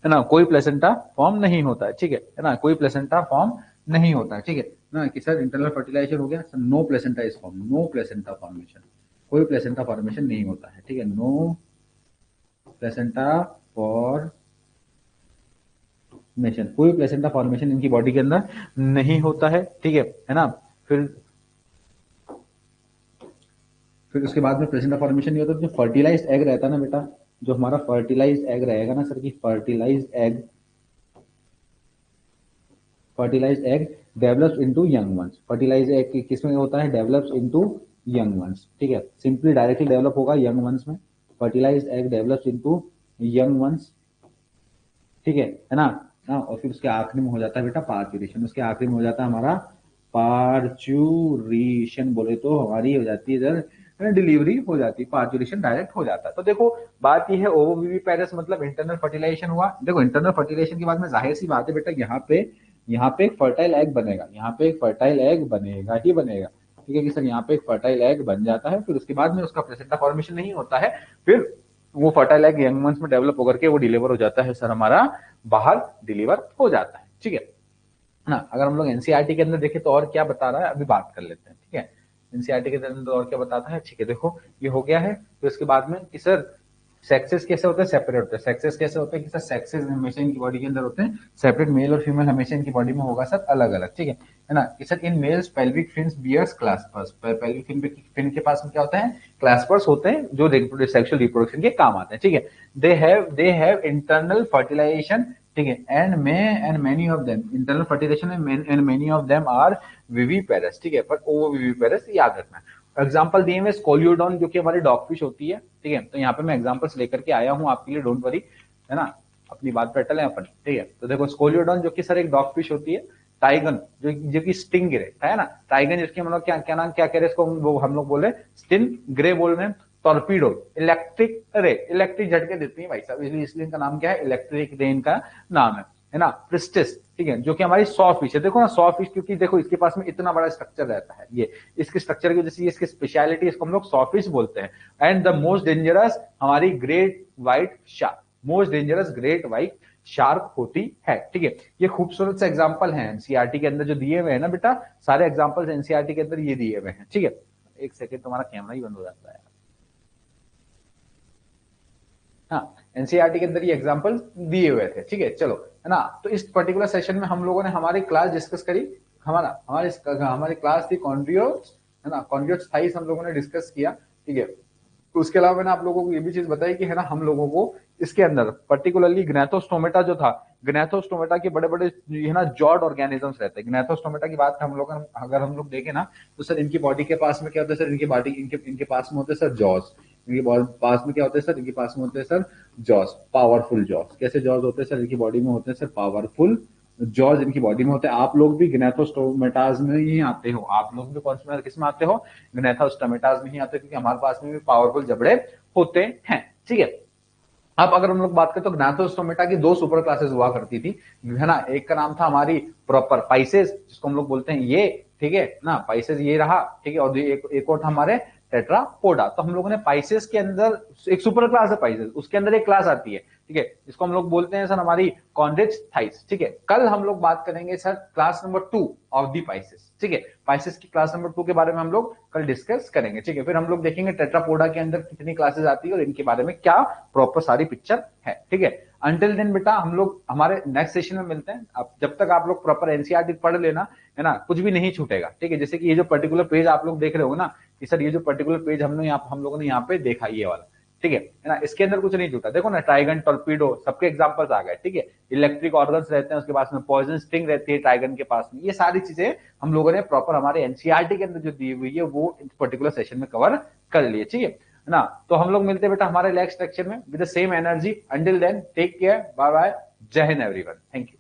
ना, कोई प्लेसेंटा फॉर्म नहीं होता है ना, कोई प्लेसेंटा फॉर्म नहीं होता है, ठीक है ना, कि सर इंटरनल फर्टिलाइजेशन हो गया sir, no placenta is form, no placenta formation, कोई प्लेसेंटा फॉर्मेशन नहीं होता है, ठीक है, नो प्लेसेंटा फॉर्मेशन, कोई प्लेसेंटा फॉर्मेशन इनकी बॉडी के अंदर नहीं होता है, ठीक है ना। फिर उसके बाद में प्लेसेंटा फॉर्मेशन नहीं होता, जो फर्टिलाइज्ड एग रहता है ना बेटा, जो हमारा फर्टिलाइज्ड एग रहेगा ना सर, की fertilised egg develops into young ones. Fertilised egg किसमें होता है, डेवलप्स इनटू यंग वंस, ठीक है, सिंपली डायरेक्टली डेवलप होगा यंग वंस में, fertilised egg develops into young ones, ठीक है ना। और फिर उसके आखिरी में हो जाता है बेटा पार्चुरेशन, उसके आखिरी में हो जाता है हमारा पार्चुरेशन, बोले तो हमारी हो जाती है इधर डिलीवरी हो जाती है, पार्चुरेशन डायरेक्ट हो जाता है। तो देखो बात ये है, ओविविपेरस मतलब इंटरनल फर्टिलाइजेशन हुआ। देखो इंटरनल फर्टिलाइजेशन के बाद में जाहिर सी बात है बेटा, यहाँ पे एक फर्टाइल एग बनेगा, यहाँ पे एक फर्टाइल एग बनेगा ही बनेगा, ठीक है कि सर, यहाँ पे एक फर्टाइल एग बन जाता है। फिर उसके बाद में उसका प्लेसेंटा फॉर्मेशन नहीं होता है, फिर वो फर्टाइल एग यंग मंथ्स में डेवलप होकर के वो डिलीवर हो जाता है सर, हमारा बाहर डिलीवर हो जाता है, ठीक है ना। अगर हम लोग एनसीईआरटी के अंदर देखें तो और क्या बता रहा है, अभी बात कर लेते हैं, ठीक है। एनसीईआरटी के अंदर और क्या बताता है, ठीक है, देखो ये हो गया है। फिर उसके बाद में कि सर सेक्सेस कैसे होते हैं, सेपरेट होते हैं। सेक्सेस कैसे होते हैं कि सर, सेक्सेस हमेशा इनकी बॉडी के अंदर होते हैं सेपरेट, मेल और फीमेल हमेशा इनकी बॉडी में होगा सर अलग अलग, ठीक है ना। कि sir in males pelvic fins bears claspers, pelvic fin के पास में क्या होता है, क्लैस्पर्स होते हैं जो सेक्सुअल रिप्रोडक्शन के काम आते हैं, ठीक है। दे हैव इंटरनल फर्टिलाइजेशन, ठीक है, and many of them, internal fertilisation and many of them are viviparous, ठीक है, पर ओवो विविपेरस याद रखना। एग्जाम्पल दिए हुए स्कोलियोडॉन जो कि हमारी डॉगफिश होती है, ठीक है, तो यहाँ पे मैं एग्जाम्पल्स लेकर के आया हूँ आपके लिए, डोंट वरी, है ना, अपनी बात पे अटल है अपन, ठीक है। तो देखो स्कोलियोडॉन जो कि सर एक डॉगफिश होती है, टाइगन जो कि स्टिंग रे है ना, टाइगन जिसके हम लोग क्या क्या नाम क्या कह रहे हैं इसको, वो हम लोग बोले स्टिन ग्रे बोल रहे हैं, टॉर्पीडो इलेक्ट्रिक झटके देती है भाई साहब, इसलिए इनका नाम क्या है, इलेक्ट्रिक रे इनका नाम है ना। प्रिस्टिस, ठीक है, जो कि हमारी सॉ फिश है, देखो ना सॉ फिश, क्योंकि देखो इसके पास में इतना बड़ा स्ट्रक्चर रहता है, ये इसके स्ट्रक्चर की वजह से इसकी स्पेशलिटी, इसको हम लोग सॉ फिश बोलते हैं। एंड द मोस्ट डेंजरस हमारी great white shark, most dangerous great white shark होती है, ठीक है। ये खूबसूरत से एग्जाम्पल है एनसीईआरटी के अंदर जो दिए हुए हैं ना बेटा, सारे एग्जाम्पल्स एनसीईआरटी के अंदर ये दिए हुए हैं, ठीक है। एक सेकेंड, तुम्हारा कैमरा ही बंद हो जाता है। हाँ, एनसीईआरटी के अंदर ये एग्जांपल दिए हुए थे, ठीक है, चलो, है ना। तो इस पर्टिकुलर सेशन में हम लोगों ने हमारी क्लास डिस्कस करी, हमारी क्लास थी कॉन्ड्रियोट्स, है ना, कॉन्ड्रियोट्स थाइस हम लोगों ने डिस्कस किया, ठीक है। तो उसके अलावा मैंने आप लोगों को ये भी चीज बताई कि है ना, हम लोगों को इसके अंदर पर्टिकुलरली ग्नैथोस्टोमेटा जो था, ग्नैथोस्टोमेटा के बड़े बड़े है ना जॉड ऑर्गेनिजम्स रहते हैं। ग्नैथोस्टोमेटा की बात हम लोग अगर हम लोग देखें ना, तो सर इनकी बॉडी के पास में क्या होता है सर, इनके पास में होते हैं सर जॉज, इनके पास में क्या होते हैं सर, इनके पास में होते हैं सर जॉज, पावरफुल जॉज। कैसे जॉज होते हैं सर, इनकी बॉडी में होते हैं सर पावरफुल जॉज, इनकी बॉडी में होते हैं। आप लोग भी ग्नैथोस्टोमेटाज में ही आते हो, आप लोग भी कौन से किस में आते हो, ग्नैथोस्टोमेटाज में ही आते हो, क्योंकि हमारे पास में भी पावरफुल जबड़े होते हैं, ठीक है। अब अगर हम लोग बात करें तो ग्नैथोस्टोमेटा की दो सुपर क्लासेस हुआ करती थी, है ना। एक का नाम था हमारी प्रॉपर पाइसेस, जिसको हम लोग बोलते हैं ये, ठीक है ना, पाइसेस ये रहा, ठीक है, और एक और था हमारे टेट्रापोडा। तो हम लोगों ने पाइसेस के अंदर एक सुपर क्लास है पाइसेस, उसके अंदर एक क्लास आती है, ठीक है, जिसको हम लोग बोलते हैं सर हमारी कॉन्ड्रिच थाइस, ठीक है। कल हम लोग बात करेंगे sir class number 2 of the Pisces, ठीक है, पाइसेस की क्लास नंबर 2 के बारे में हम लोग कल डिस्कस करेंगे, ठीक है। फिर हम लोग देखेंगे टेट्रापोडा के अंदर कितनी क्लासेस आती है और इनके बारे में क्या प्रॉपर सारी पिक्चर है, ठीक है। अंटिल देन बेटा हम लोग हमारे नेक्स्ट सेशन में मिलते हैं। अब जब तक आप लोग प्रॉपर एनसीईआरटी पढ़ लेना, है ना, कुछ भी नहीं छूटेगा, ठीक है। जैसे कि ये जो पर्टिकुलर पेज आप लोग देख रहे हो ना, कि सर ये जो पर्टिकुलर पेज हम लोगों ने यहाँ पे देखा ये वाला, ठीक है ना, इसके अंदर कुछ नहीं छूटा। देखो ना, ट्राइगन, टॉर्पीडो, सबके एग्जांपल्स आ गए, ठीक है। इलेक्ट्रिक ऑर्गन्स रहते हैं उसके पास में, पॉइजन स्टिंग रहती है ट्राइगन के पास में, ये सारी चीजें हम लोगों ने प्रॉपर हमारे एनसीईआरटी के अंदर जो दी हुई है वो पर्टिकुलर सेशन में कवर कर लिए, ठीक है ना। तो हम लोग मिलते हैं बेटा हमारे नेक्स्ट लेक्चर में with the same energy. Until then take care, bye bye, Jai Hind everyone, thank you.